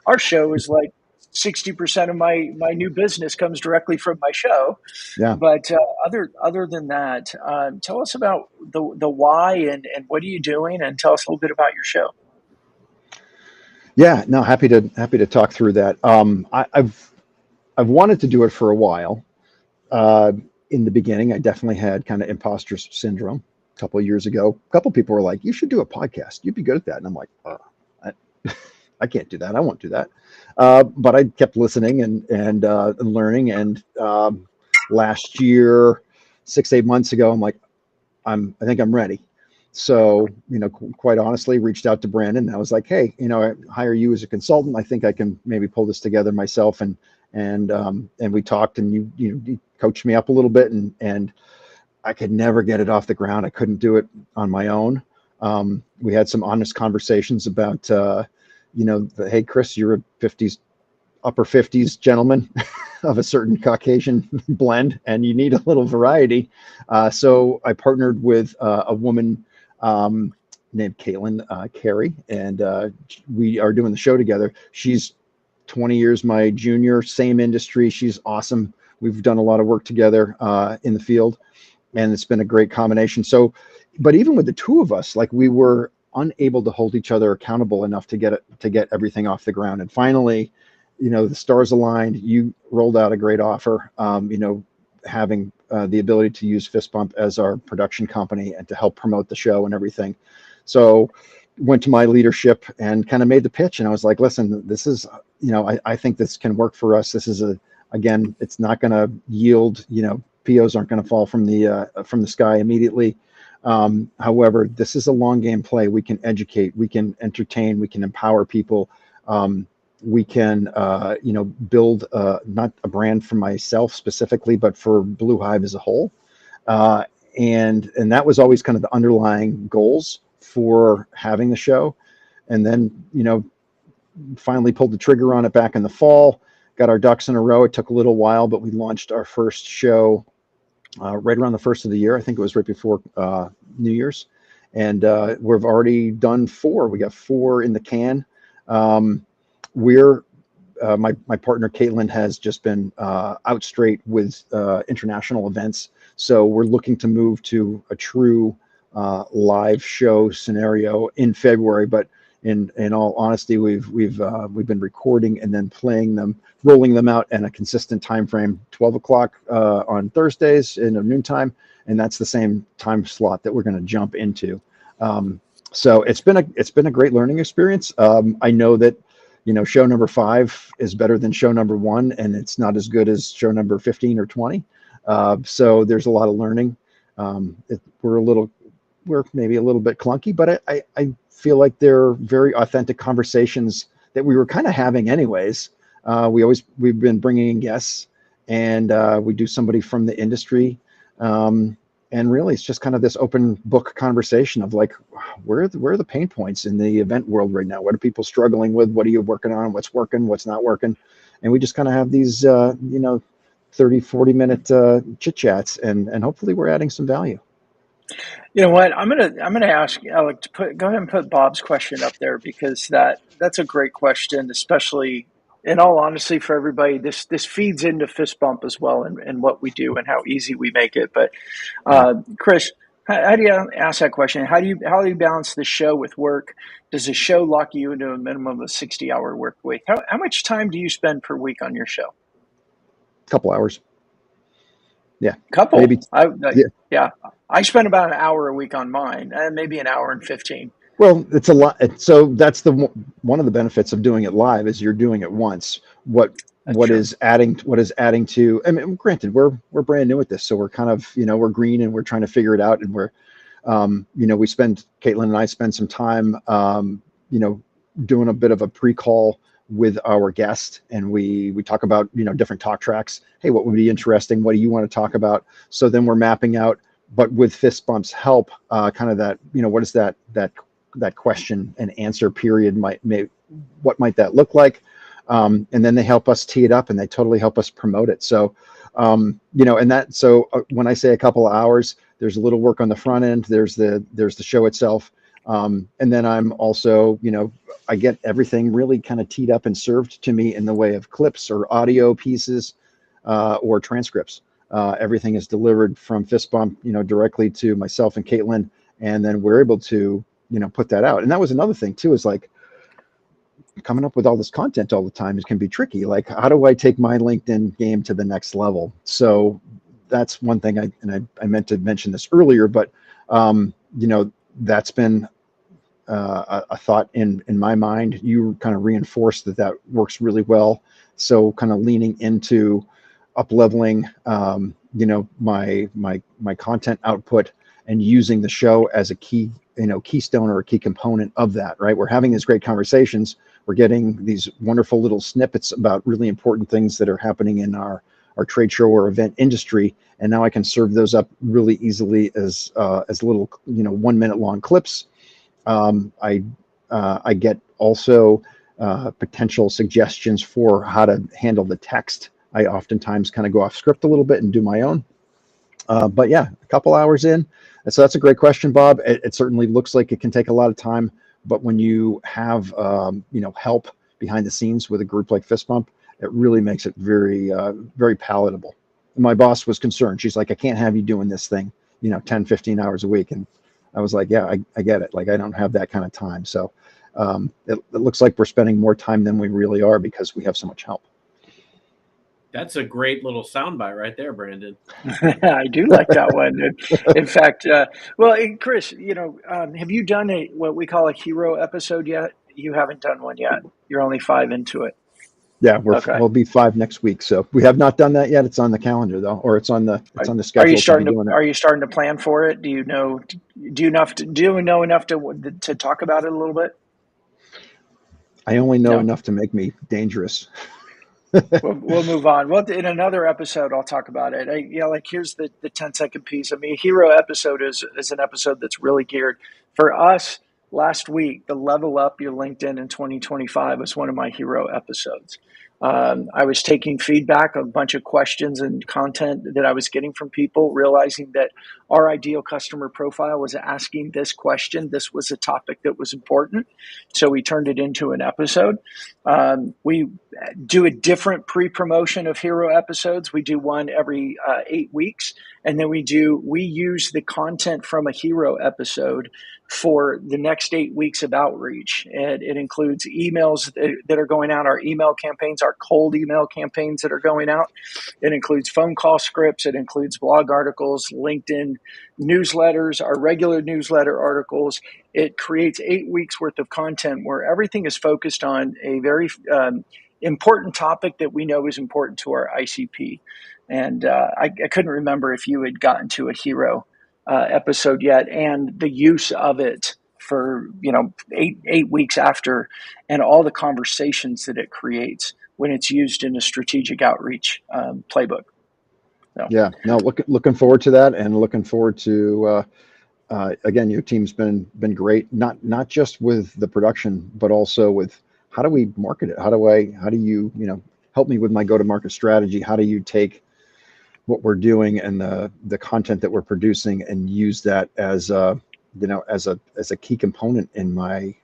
our show is like 60% of my new business comes directly from my show.
Yeah.
But other than that, tell us about the why and what are you doing, and tell us a little bit about your show.
Yeah, no, happy to talk through that. I've wanted to do it for a while. In the beginning, I definitely had kind of imposter syndrome. A couple of years ago, a couple of people were like, "You should do a podcast. You'd be good at that." And I'm like, I can't do that. I won't do that. But I kept listening and learning. And last year, 6-8 months ago, I'm like, I think I'm ready. So, quite honestly, reached out to Brandon, and I was like, hey, I hire you as a consultant. I think I can maybe pull this together myself. And we talked, and you coached me up a little bit, and I could never get it off the ground. I couldn't do it on my own. We had some honest conversations about, hey, Chris, you're a upper 50s gentleman of a certain Caucasian blend, and you need a little variety. So I partnered with a woman named Caitlin Carey, and we are doing the show together. She's 20 years my junior, same industry. She's awesome. We've done a lot of work together in the field, and it's been a great combination. So, but even with the two of us, like we were unable to hold each other accountable enough to get everything off the ground. And finally, the stars aligned. You rolled out a great offer. Having the ability to use Fist Bump as our production company and to help promote the show and everything. So went to my leadership and kind of made the pitch. And I was like, listen, this is, I think this can work for us. This is again, it's not going to yield, POs aren't going to fall from the sky immediately. However, this is a long game play. We can educate, we can entertain, we can empower people. We can, build not a brand for myself specifically, but for Blue Hive as a whole. And that was always kind of the underlying goals for having the show. And then, finally pulled the trigger on it back in the fall, got our ducks in a row. It took a little while, but we launched our first show right around the first of the year. I think it was right before New Year's. And we've already done 4. We got 4 in the can. We're my partner Caitlin has just been out straight with international events, so we're looking to move to a true live show scenario in February. But in all honesty, we've been recording and then playing them, rolling them out in a consistent time frame, 12 o'clock on Thursdays in a noontime, and that's the same time slot that we're going to jump into. So it's been a great learning experience. I know that show number 5 is better than show number 1, and it's not as good as show number 15 or 20. So there's a lot of learning. We're maybe a little bit clunky, but I feel like they're very authentic conversations that we were kind of having anyways. We've been bringing in guests, and we do somebody from the industry. And really, it's just kind of this open book conversation of like, where are the pain points in the event world right now? What are people struggling with? What are you working on? What's working? What's not working? And we just kind of have these, 30, 40-minute chit chats, and hopefully we're adding some value.
You know what? I'm gonna ask Alec to go ahead and put Bob's question up there, because that's a great question, especially in all honesty for everybody. This feeds into Fist Bump as well, and what we do and how easy we make it. But Chris, how do you ask that question? How do you balance the show with work? Does the show lock you into a minimum of 60-hour work week? How much time do you spend per week on your show?
A couple hours. Yeah.
Couple.
Maybe.
Yeah. I spend about an hour a week on mine, and maybe an hour and 15.
Well, it's a lot. So that's one of the benefits of doing it live is you're doing it once. What is adding to, I mean, granted, we're brand new at this, so we're kind of, we're green and we're trying to figure it out. And we're, Caitlin and I spend some time, doing a bit of a pre-call with our guest, and we talk about, different talk tracks. Hey, what would be interesting? What do you want to talk about? So then we're mapping out, but with Fist Bump's help, kind of that, what is that question and answer period what might that look like? And then they help us tee it up, and they totally help us promote it. So, when I say a couple of hours, there's a little work on the front end. There's the show itself. And then I'm also, I get everything really kind of teed up and served to me in the way of clips or audio pieces, or transcripts. Everything is delivered from Fist Bump, directly to myself and Caitlin. And then we're able to, put that out. And that was another thing too, is like coming up with all this content all the time can be tricky. Like, how do I take my LinkedIn game to the next level? So that's one thing I meant to mention this earlier, but, that's been a thought in my mind. You kind of reinforced that works really well. So kind of leaning into up-leveling, my content output and using the show as a key, keystone or a key component of that, right? We're having these great conversations. We're getting these wonderful little snippets about really important things that are happening in our trade show or event industry. And now I can serve those up really easily as little, 1 minute long clips. I get also potential suggestions for how to handle the text. I oftentimes kind of go off script a little bit and do my own. But yeah, a couple hours in. So that's a great question, Bob. It certainly looks like it can take a lot of time, but when you have, help behind the scenes with a group like Fist Bump, it really makes it very, very palatable. My boss was concerned. She's like, I can't have you doing this thing, 10, 15 hours a week. And I was like, yeah, I get it. Like, I don't have that kind of time. So it looks like we're spending more time than we really are because we have so much help.
That's a great little soundbite right there, Brandon.
I do like that one. In fact, well, and Chris, have you done what we call a hero episode yet? You haven't done one yet. You're only 5 into it.
Yeah,
Okay.
we'll be 5 next week. So we have not done that yet. It's on the calendar though, or it's on the schedule to be doing it.
Are you starting to plan for it? Do you know enough to talk about it a little bit?
I only know
No.
enough to make me dangerous.
We'll move on. Well, in another episode, I'll talk about it. Like here's the 10-second piece. I mean, a hero episode is an episode that's really geared for us. Last week, the Level Up Your LinkedIn in 2025 was one of my hero episodes. I was taking feedback, a bunch of questions and content that I was getting from people, realizing that our ideal customer profile was asking this question. This was a topic that was important. So we turned it into an episode. We do a different pre-promotion of hero episodes. We do one every 8 weeks. And then we use the content from a hero episode for the next 8 weeks of outreach. And it includes emails that are going out, our email campaigns, our cold email campaigns that are going out. It includes phone call scripts. It includes blog articles, LinkedIn newsletters, our regular newsletter articles. It creates 8 weeks worth of content where everything is focused on a very important topic that we know is important to our ICP. And I couldn't remember if you had gotten to a hero episode yet, and the use of it for 8 weeks after, and all the conversations that it creates when it's used in a strategic outreach playbook. So.
Yeah, no, looking forward to that, and looking forward to again, your team's been great, not just with the production, but also with how do we market it? How do you help me with my go-to-market strategy? How do you take what we're doing and the content that we're producing and use that as a key component in my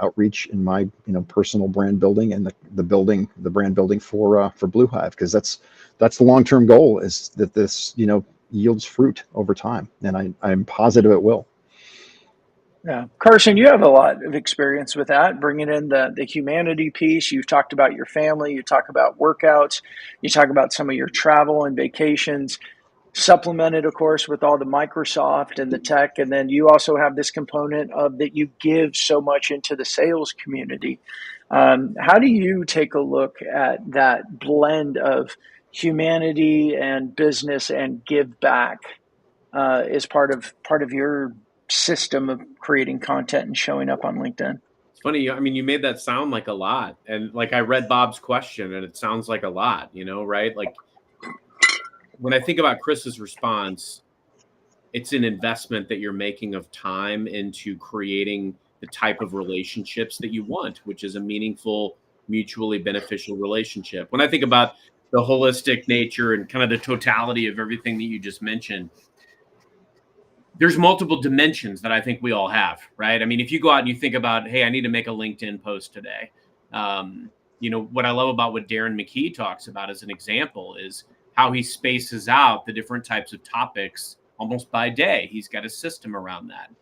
outreach, in my personal brand building, and the brand building for Blue Hive, because that's the long-term goal, is that this yields fruit over time, and I'm positive it will.
Yeah, Carson, you have a lot of experience with that, bringing in the humanity piece. You've talked about your family, you talk about workouts, you talk about some of your travel and vacations, supplemented, of course, with all the Microsoft and the tech. And then you also have this component of that you give so much into the sales community. How do you take a look at that blend of humanity and business and give back as part of your system of creating content and showing up on LinkedIn?
It's funny. I mean, you made that sound like a lot. And like, I read Bob's question and it sounds like a lot, right? Like, when I think about Chris's response, it's an investment that you're making of time into creating the type of relationships that you want, which is a meaningful, mutually beneficial relationship. When I think about the holistic nature and kind of the totality of everything that you just mentioned, there's multiple dimensions that I think we all have, right? I mean, if you go out and you think about, hey, I need to make a LinkedIn post today. What I love about what Darren McKee talks about as an example is how he spaces out the different types of topics almost by day. He's got a system around that.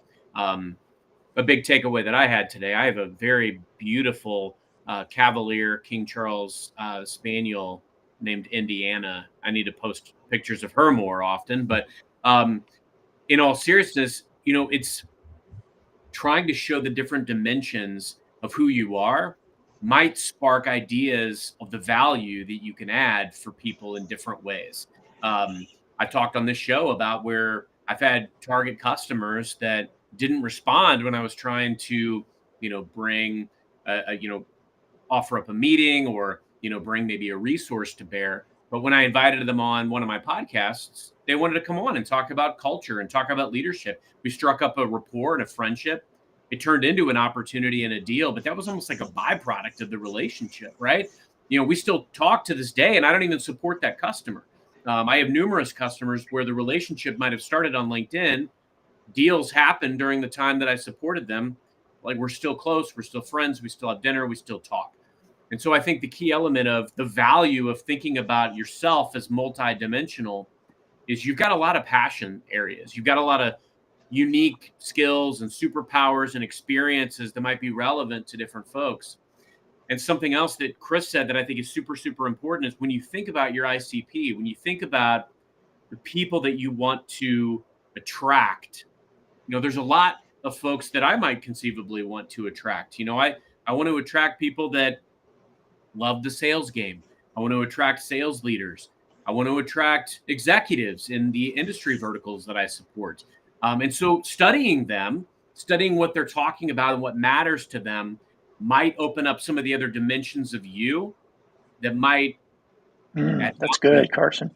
A big takeaway that I had today, I have a very beautiful Cavalier King Charles Spaniel named Indiana. I need to post pictures of her more often, but in all seriousness, it's trying to show the different dimensions of who you are might spark ideas of the value that you can add for people in different ways. I talked on this show about where I've had target customers that didn't respond when I was trying to, bring, offer up a meeting or, bring maybe a resource to bear. But when I invited them on one of my podcasts, they wanted to come on and talk about culture and talk about leadership. We struck up a rapport and a friendship. It turned into an opportunity and a deal, but that was almost like a byproduct of the relationship, right? We still talk to this day, and I don't even support that customer. I have numerous customers where the relationship might have started on LinkedIn. Deals happened during the time that I supported them. Like, we're still close, we're still friends, we still have dinner, we still talk. And so I think the key element of the value of thinking about yourself as multidimensional is you've got a lot of passion areas. You've got a lot of unique skills and superpowers and experiences that might be relevant to different folks. And something else that Chris said that I think is super, super important is when you think about your ICP, when you think about the people that you want to attract, there's a lot of folks that I might conceivably want to attract. I want to attract people that love the sales game. I want to attract sales leaders. I want to attract executives in the industry verticals that I support. And so studying them, studying what they're talking about and what matters to them might open up some of the other dimensions of you that might add
That's
confidence.
good, Carson.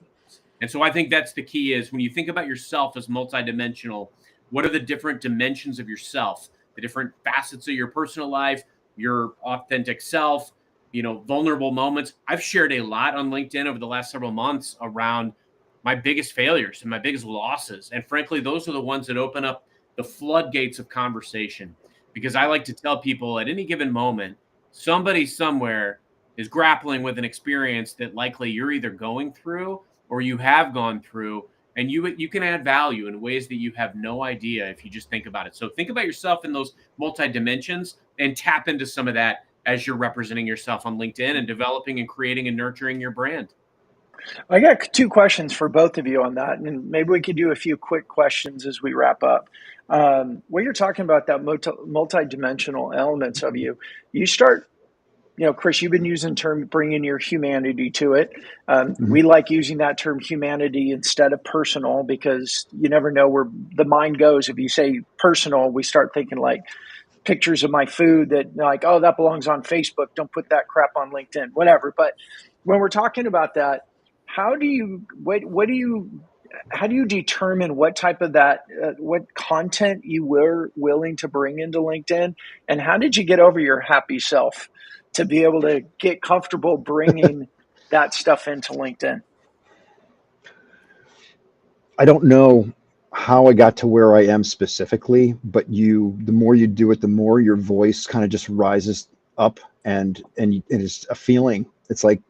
And so I think that's the key is when you think about yourself as multidimensional, what are the different dimensions of yourself, the different facets of your personal life, your authentic self, vulnerable moments. I've shared a lot on LinkedIn over the last several months around my biggest failures and my biggest losses. And frankly, those are the ones that open up the floodgates of conversation, because I like to tell people at any given moment, somebody somewhere is grappling with an experience that likely you're either going through or you have gone through, and you can add value in ways that you have no idea if you just think about it. So think about yourself in those multi-dimensions and tap into some of that as you're representing yourself on LinkedIn and developing and creating and nurturing your brand.
I got two questions for both of you on that, and maybe we could do a few quick questions as we wrap up. When you're talking about that multi-dimensional elements of you, you start, Chris, you've been using the term bringing your humanity to it. We like using that term humanity instead of personal, because you never know where the mind goes. If you say personal, we start thinking like pictures of my food that like, oh, that belongs on Facebook. Don't put that crap on LinkedIn, whatever. But when we're talking about that, how do you determine what type of what content you were willing to bring into LinkedIn, and how did you get over your happy self to be able to get comfortable bringing that stuff into LinkedIn?
I don't know how I got to where I am specifically, but the more you do it, the more your voice kind of just rises up, and it's a feeling. It's like,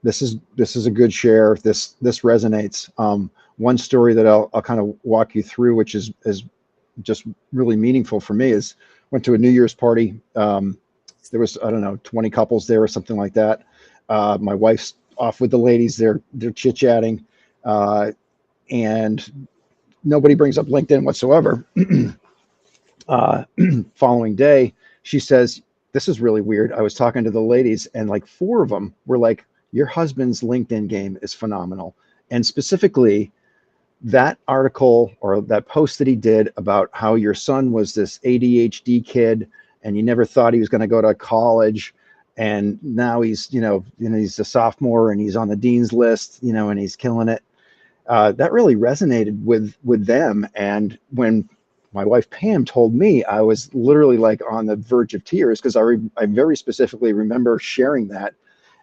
this is a good share. This resonates. One story that I'll kind of walk you through, which is just really meaningful for me, is went to a New Year's party. There was, I don't know, 20 couples there or something like that. My wife's off with the ladies. They're chit-chatting, and nobody brings up LinkedIn whatsoever. Following day, she says, "This is really weird. I was talking to the ladies, and like 4 of them were like, your husband's LinkedIn game is phenomenal." And specifically, that article or that post that he did about how your son was this ADHD kid and you never thought he was going to go to college, and now he's he's a sophomore and he's on the dean's list, and he's killing it. That really resonated with them. And when my wife Pam told me, I was literally like on the verge of tears, because I very specifically remember sharing that.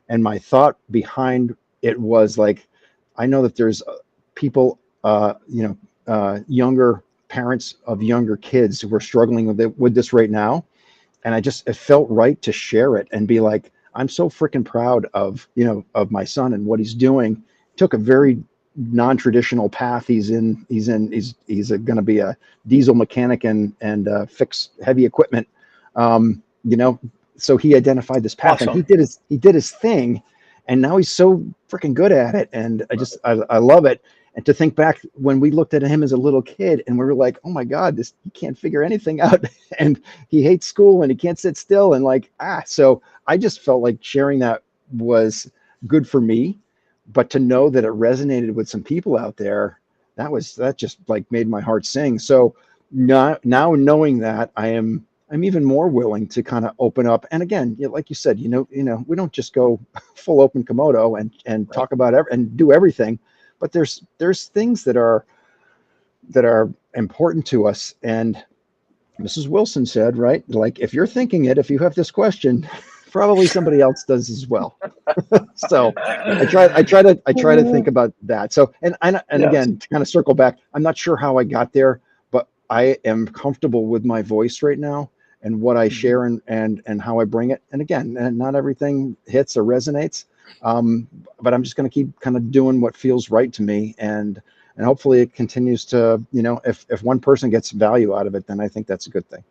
And my thought behind it was like, I know that there's people, younger parents of younger kids who are struggling with this right now. And it felt right to share it and be like, I'm so freaking proud of my son and what he's doing. Took a very non-traditional path. He's going to be a diesel mechanic and fix heavy equipment. So he identified this path. Awesome. And he did his thing, and now he's so freaking good at it. And I love it. And to think back when we looked at him as a little kid and we were like, oh my God, he can't figure anything out, and he hates school and he can't sit still, and so I just felt like sharing that was good for me, but to know that it resonated with some people out there, that just like made my heart sing. So now knowing that, I'm even more willing to kind of open up. And again, like you said, we don't just go full open Komodo and talk about and do everything, but there's things that are important to us. And Mrs. Wilson said, right, like, if you're thinking it, if you have this question, probably somebody else does as well. So I try to think about that. So and yes. Again, to kind of circle back, I'm not sure how I got there, but I am comfortable with my voice right now and what I share and how I bring it. And again, not everything hits or resonates, but I'm just going to keep kind of doing what feels right to me. And and hopefully it continues to, if one person gets value out of it, then I think that's a good thing.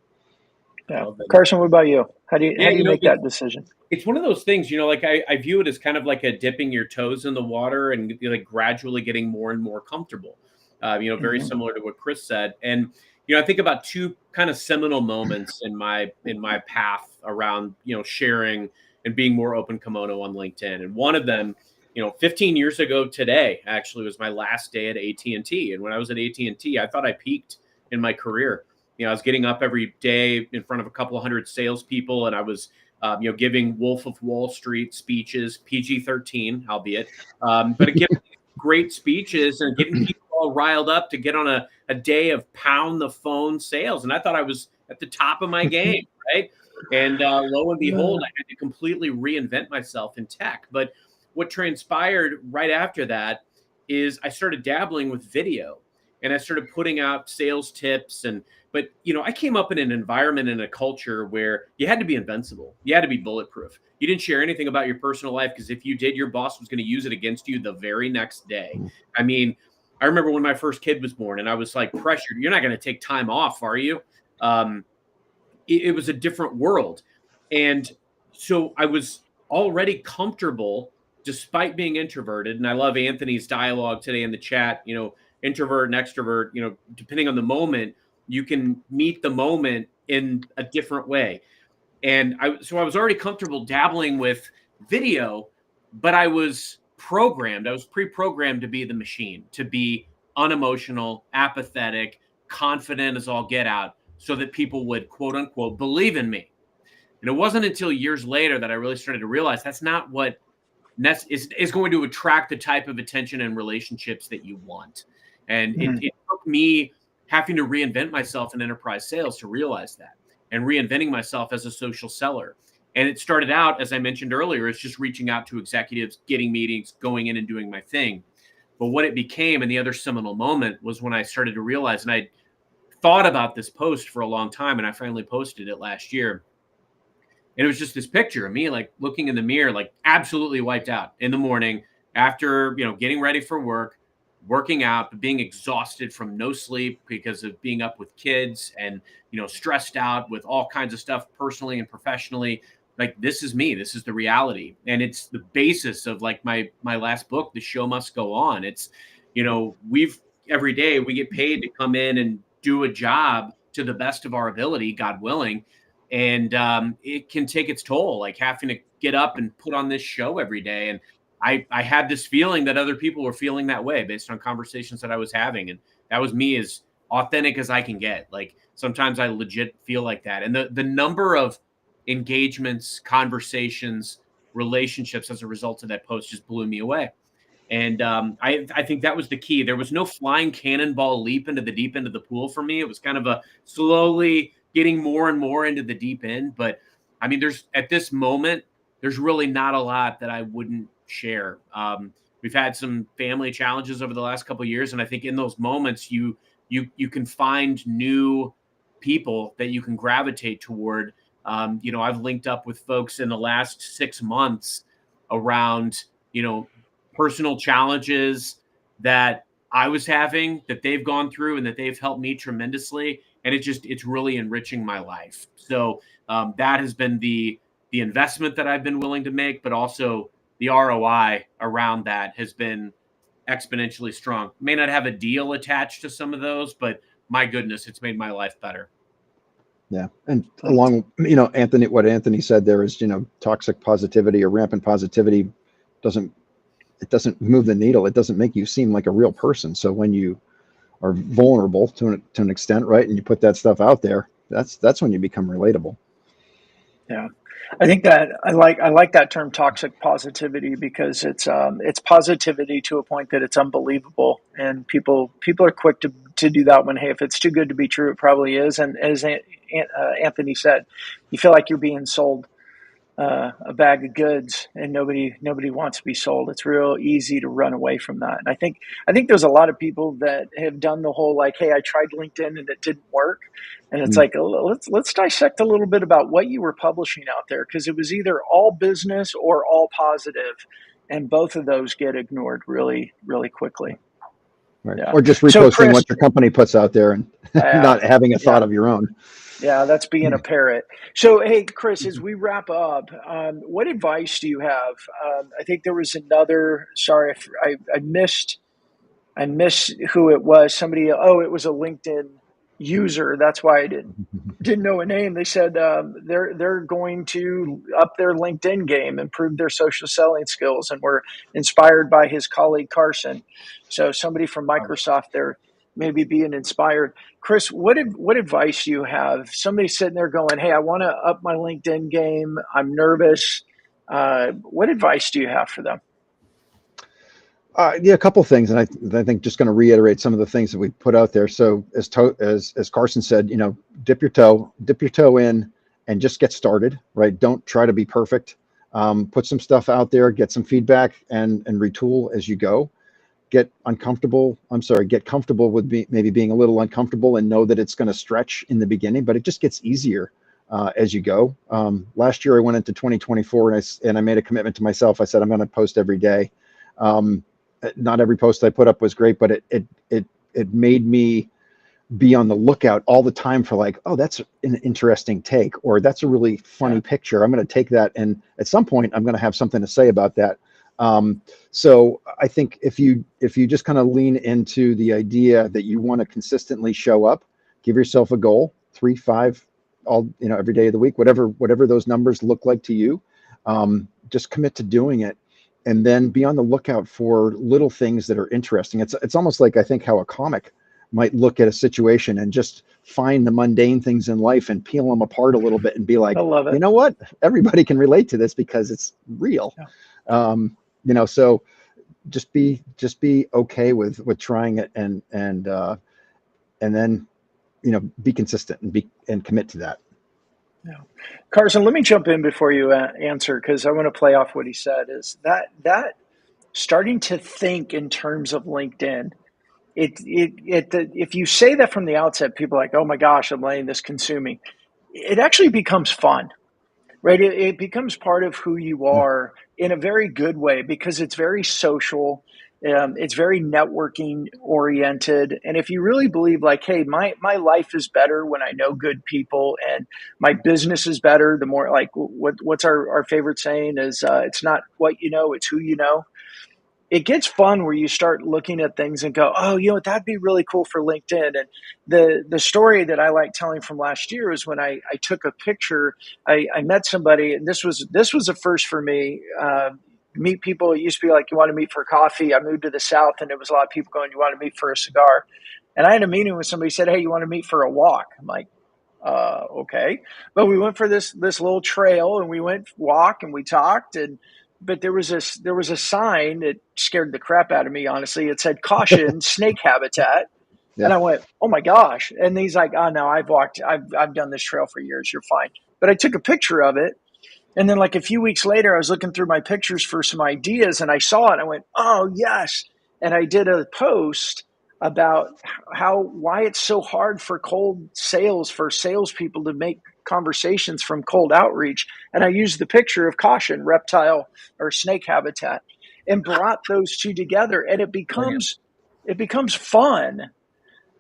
Yeah. Carson, what about you? How do you make that decision?
It's one of those things, like I view it as kind of like a dipping your toes in the water and like gradually getting more and more comfortable. Very similar to what Chris said. And I think about two kind of seminal moments in my path around sharing and being more open kimono on LinkedIn. And one of them, 15 years ago today, actually was my last day at AT&T. And when I was at AT&T, I thought I peaked in my career. I was getting up every day in front of a couple of hundred salespeople, and I was giving Wolf of Wall Street speeches, PG-13, albeit, but again, great speeches and getting people all riled up to get on a day of pound the phone sales. And I thought I was at the top of my game, right? And lo and behold, I had to completely reinvent myself in tech. But what transpired right after that is I started dabbling with video, and I started putting out sales tips. But I came up in an environment and a culture where you had to be invincible. You had to be bulletproof. You didn't share anything about your personal life, because if you did, your boss was going to use it against you the very next day. I mean, I remember when my first kid was born and I was like pressured. You're not going to take time off, are you? It was a different world. And so I was already comfortable despite being introverted. And I love Anthony's dialogue today in the chat, introvert and extrovert, depending on the moment, you can meet the moment in a different way. And I was already comfortable dabbling with video, but I was pre-programmed to be the machine, to be unemotional, apathetic, confident as all get out, so that people would, quote unquote, believe in me. And it wasn't until years later that I really started to realize that's not what is going to attract the type of attention and relationships that you want. And it took me having to reinvent myself in enterprise sales to realize that, and reinventing myself as a social seller. And it started out, as I mentioned earlier, as just reaching out to executives, getting meetings, going in and doing my thing. But what it became, and the other seminal moment, was when I started to realize, and I thought about this post for a long time, and I finally posted it last year. And it was just this picture of me, like looking in the mirror, like absolutely wiped out in the morning after, getting ready for work, working out, but being exhausted from no sleep because of being up with kids and, stressed out with all kinds of stuff personally and professionally. Like, this is me. This is the reality. And it's the basis of like my last book, The Show Must Go On. It's, every day we get paid to come in and do a job to the best of our ability, God willing. And it can take its toll, like having to get up and put on this show every day. And I had this feeling that other people were feeling that way based on conversations that I was having. And that was me, as authentic as I can get. Like, sometimes I legit feel like that. And the number of engagements, conversations, relationships as a result of that post just blew me away. And I think that was the key. There was no flying cannonball leap into the deep end of the pool for me. It was kind of a slowly getting more and more into the deep end. But I mean, at this moment, there's really not a lot that I wouldn't share. We've had some family challenges over the last couple of years, and I think in those moments, you can find new people that you can gravitate toward. I've linked up with folks in the last 6 months around, personal challenges that I was having, that they've gone through, and that they've helped me tremendously. And it's really enriching my life. So that has been the investment that I've been willing to make, but also the ROI around that has been exponentially strong. May not have a deal attached to some of those, but my goodness, it's made my life better.
Yeah. And along, Anthony, what Anthony said there is, toxic positivity or rampant positivity doesn't move the needle. It doesn't make you seem like a real person. So when you are vulnerable to an extent, right, and you put that stuff out there, that's when you become relatable.
Yeah, I think that I like that term, toxic positivity, because it's positivity to a point that it's unbelievable, and people are quick to do that when, hey, if it's too good to be true, it probably is. And as Anthony said, you feel like you're being sold a bag of goods, and nobody wants to be sold. It's real easy to run away from that. And I think there's a lot of people that have done the whole, like, hey, I tried LinkedIn and it didn't work. And it's like, let's dissect a little bit about what you were publishing out there, because it was either all business or all positive, and both of those get ignored really, really quickly.
Right.
Yeah.
Or just
So
reposting
Chris,
what your company puts out there and not having a
yeah,
thought of your own.
yeah, that's being a parrot. So, hey, Chris, as we wrap up, what advice do you have? I think there was another. Sorry, if I missed who it was. Somebody. Oh, it was a LinkedIn user. That's why I didn't know a name. They said they're going to up their LinkedIn game, improve their social selling skills, and were inspired by his colleague Carson. So somebody from Microsoft there maybe being inspired. Chris, what advice do you have? Somebody sitting there going, "Hey, I want to up my LinkedIn game. I'm nervous." What advice do you have for them?
Yeah, a couple of things, and I think just going to reiterate some of the things that we put out there. So as Carson said, dip your toe in, and just get started. Right? Don't try to be perfect. Put some stuff out there, get some feedback, and retool as you go. Get uncomfortable. I'm sorry, get comfortable with maybe being a little uncomfortable, and know that it's going to stretch in the beginning, but it just gets easier as you go. Last year, I went into 2024, and I made a commitment to myself. I said I'm going to post every day. Not every post I put up was great, but it made me be on the lookout all the time for like, oh, that's an interesting take, or that's a really funny
Yeah,
picture. I'm going to take that, and at some point, I'm going to have something to say about that. So I think if you just kind of lean into the idea that you want to consistently show up, give yourself a goal, 3, 5, every day of the week, whatever those numbers look like to you, just commit to doing it. And then be on the lookout for little things that are interesting. It's almost like, I think, how a comic might look at a situation and just find the mundane things in life and peel them apart a little bit and be
I
like,
love
you
it.
know what? Everybody can relate to this because it's real.
Yeah.
So just be okay with trying it, and then be consistent and commit to that.
Yeah. Carson, let me jump in before you answer, because I want to play off what he said. Is that starting to think in terms of LinkedIn? If you say that from the outset, people are like, oh my gosh, I'm letting this consume me. It actually becomes fun, right? It becomes part of who you
Yeah.
are in a very good way, because it's very social. It's very networking oriented. And if you really believe like, hey, my life is better when I know good people, and my business is better, the more like what's our favorite saying is it's not what you know, it's who you know. It gets fun where you start looking at things and go, oh, that'd be really cool for LinkedIn. And the story that I like telling from last year is when I took a picture. I met somebody, and this was a first for me. Meet people. It used to be like, you want to meet for coffee. I moved to the South, and it was a lot of people going, you want to meet for a cigar. And I had a meeting with somebody who said, hey, you want to meet for a walk? I'm like, okay. But we went for this little trail, and we went walk, and we talked. And but there was a sign that scared the crap out of me, honestly. It said caution, snake habitat. And
Yeah.
I went, oh my gosh. And he's like, oh no, I've done this trail for years, you're fine. But I took a picture of it, and then like a few weeks later, I was looking through my pictures for some ideas, and I saw it, and I went, oh yes. And I did a post about why it's so hard for cold sales, for salespeople to make conversations from cold outreach. And I used the picture of caution, reptile or snake habitat, and brought those two together. And it
Brilliant.
becomes fun.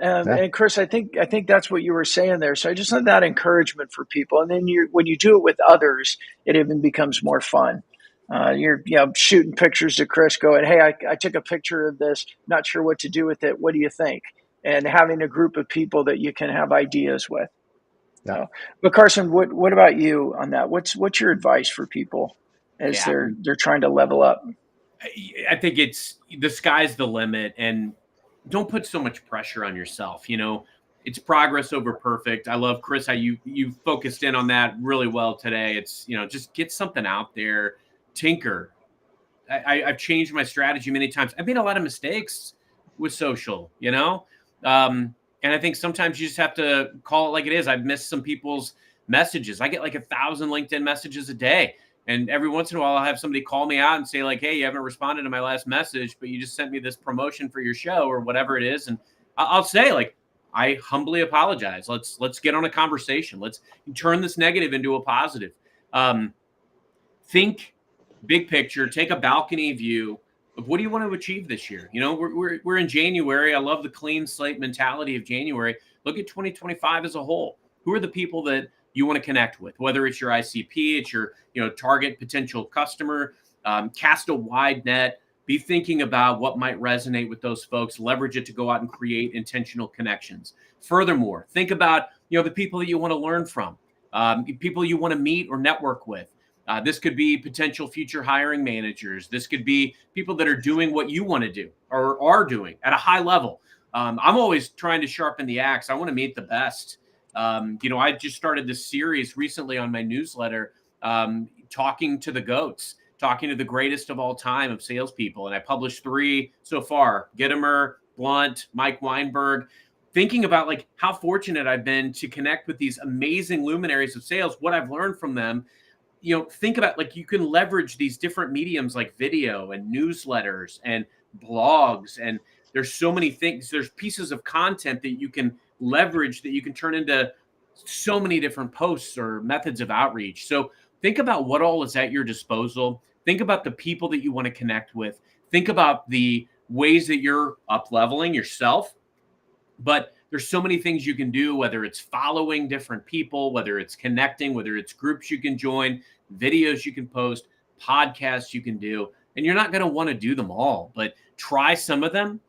Yeah.
And Chris, I think that's what you were saying there. So I just had that encouragement for people, and then when you do it with others, it even becomes more fun. You're shooting pictures to Chris, going, "Hey, I took a picture of this. Not sure what to do with it. What do you think?" And having a group of people that you can have ideas with.
Yeah.
So, but Carson, what about you on that? What's your advice for people as
Yeah.
they're trying to level up?
I think it's the sky's the limit, and don't put so much pressure on yourself. It's progress over perfect. I love, Chris, how you focused in on that really well today. It's just get something out there, tinker. I've changed my strategy many times. I've made a lot of mistakes with social, and I think sometimes you just have to call it like it is. I've missed some people's messages. I get like 1,000 LinkedIn messages a day. And every once in a while, I'll have somebody call me out and say like, hey, you haven't responded to my last message, but you just sent me this promotion for your show or whatever it is. And I'll say like, I humbly apologize. Let's get on a conversation. Let's turn this negative into a positive. Think big picture, take a balcony view, of what do you want to achieve this year? You know, we're in January. I love the clean slate mentality of January. Look at 2025 as a whole. Who are the people that you want to connect with? Whether it's your ICP, it's your target potential customer. Cast a wide net. Be thinking about what might resonate with those folks. Leverage it to go out and create intentional connections. Furthermore, think about the people that you want to learn from, people you want to meet or network with. This could be potential future hiring managers. This could be people that are doing what you want to do or are doing at a high level. I'm always trying to sharpen the axe. I want to meet the best. I just started this series recently on my newsletter, talking to the GOATs, talking to the greatest of all time of salespeople. And I published 3 so far: Gittimer, Blunt, Mike Weinberg. Thinking about like how fortunate I've been to connect with these amazing luminaries of sales, what I've learned from them. Think about like you can leverage these different mediums like video and newsletters and blogs. And there's so many things. There's pieces of content that you can leverage that you can turn into so many different posts or methods of outreach. So think about what all is at your disposal. Think about the people that you want to connect with. Think about the ways that you're up-leveling yourself. But there's so many things you can do, whether it's following different people, whether it's connecting, whether it's groups you can join, videos you can post, podcasts you can do. And you're not going to want to do them all, but try some of them.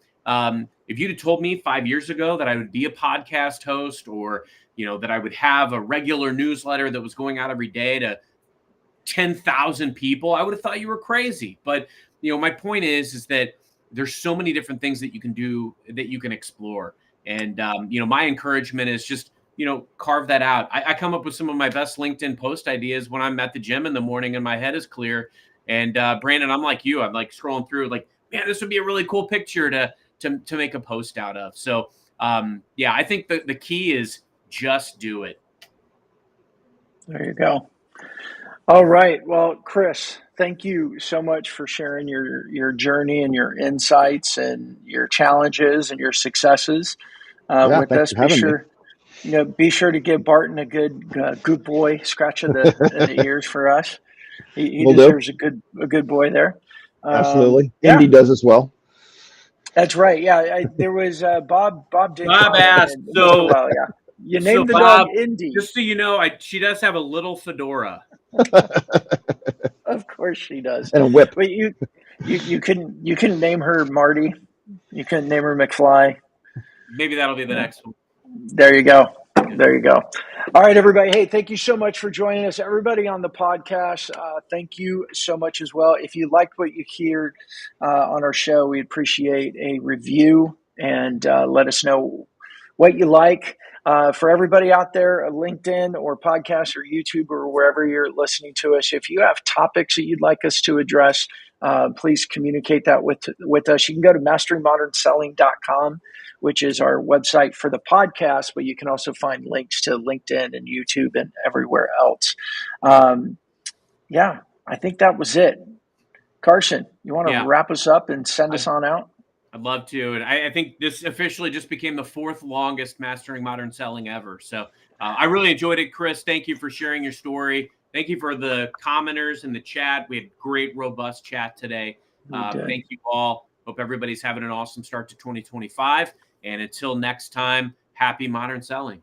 If you'd have told me 5 years ago that I would be a podcast host, or that I would have a regular newsletter that was going out every day to 10,000 people, I would have thought you were crazy. But my point is that there's so many different things that you can do, that you can explore. And my encouragement is just carve that out. I come up with some of my best LinkedIn post ideas when I'm at the gym in the morning and my head is clear. And Brandon, I'm like you. I'm like scrolling through, like, man, this would be a really cool picture to make a post out of. So I think the key is just do it.
There you go. All right. Well, Chris, thank you so much for sharing your journey and your insights and your challenges and your successes with
Thanks
us.
for having me.
Be sure to give Barton a good boy scratch of the ears for us. He
Will do.
deserves a good boy there.
Absolutely.
Yeah,
Indy does as well.
that's right. Yeah, there was Bob did
Bob
comment
asked,
once in a while. Yeah, you named the
Bob,
dog Indy.
just so you know, she does have a little fedora.
Of course she does.
And a whip.
But you couldn't name her Marty. You couldn't name her McFly.
Maybe that'll be the next one.
There you go. There you go. All right, everybody. Hey, thank you so much for joining us. Everybody on the podcast, thank you so much as well. If you liked what you hear on our show, we appreciate a review and let us know what you like. For everybody out there, LinkedIn or podcast or YouTube or wherever you're listening to us, if you have topics that you'd like us to address, please communicate that with us. You can go to masteringmodernselling.com, which is our website for the podcast, but you can also find links to LinkedIn and YouTube and everywhere else. I think that was it. Carson, you want to wrap us up and send us on out?
I'd love to. And I think this officially just became the 4th longest Mastering Modern Selling ever. So I really enjoyed it, Chris. Thank you for sharing your story. Thank you for the commenters in the chat. We had great, robust chat today. Thank you all. Hope everybody's having an awesome start to 2025. And until next time, happy modern selling.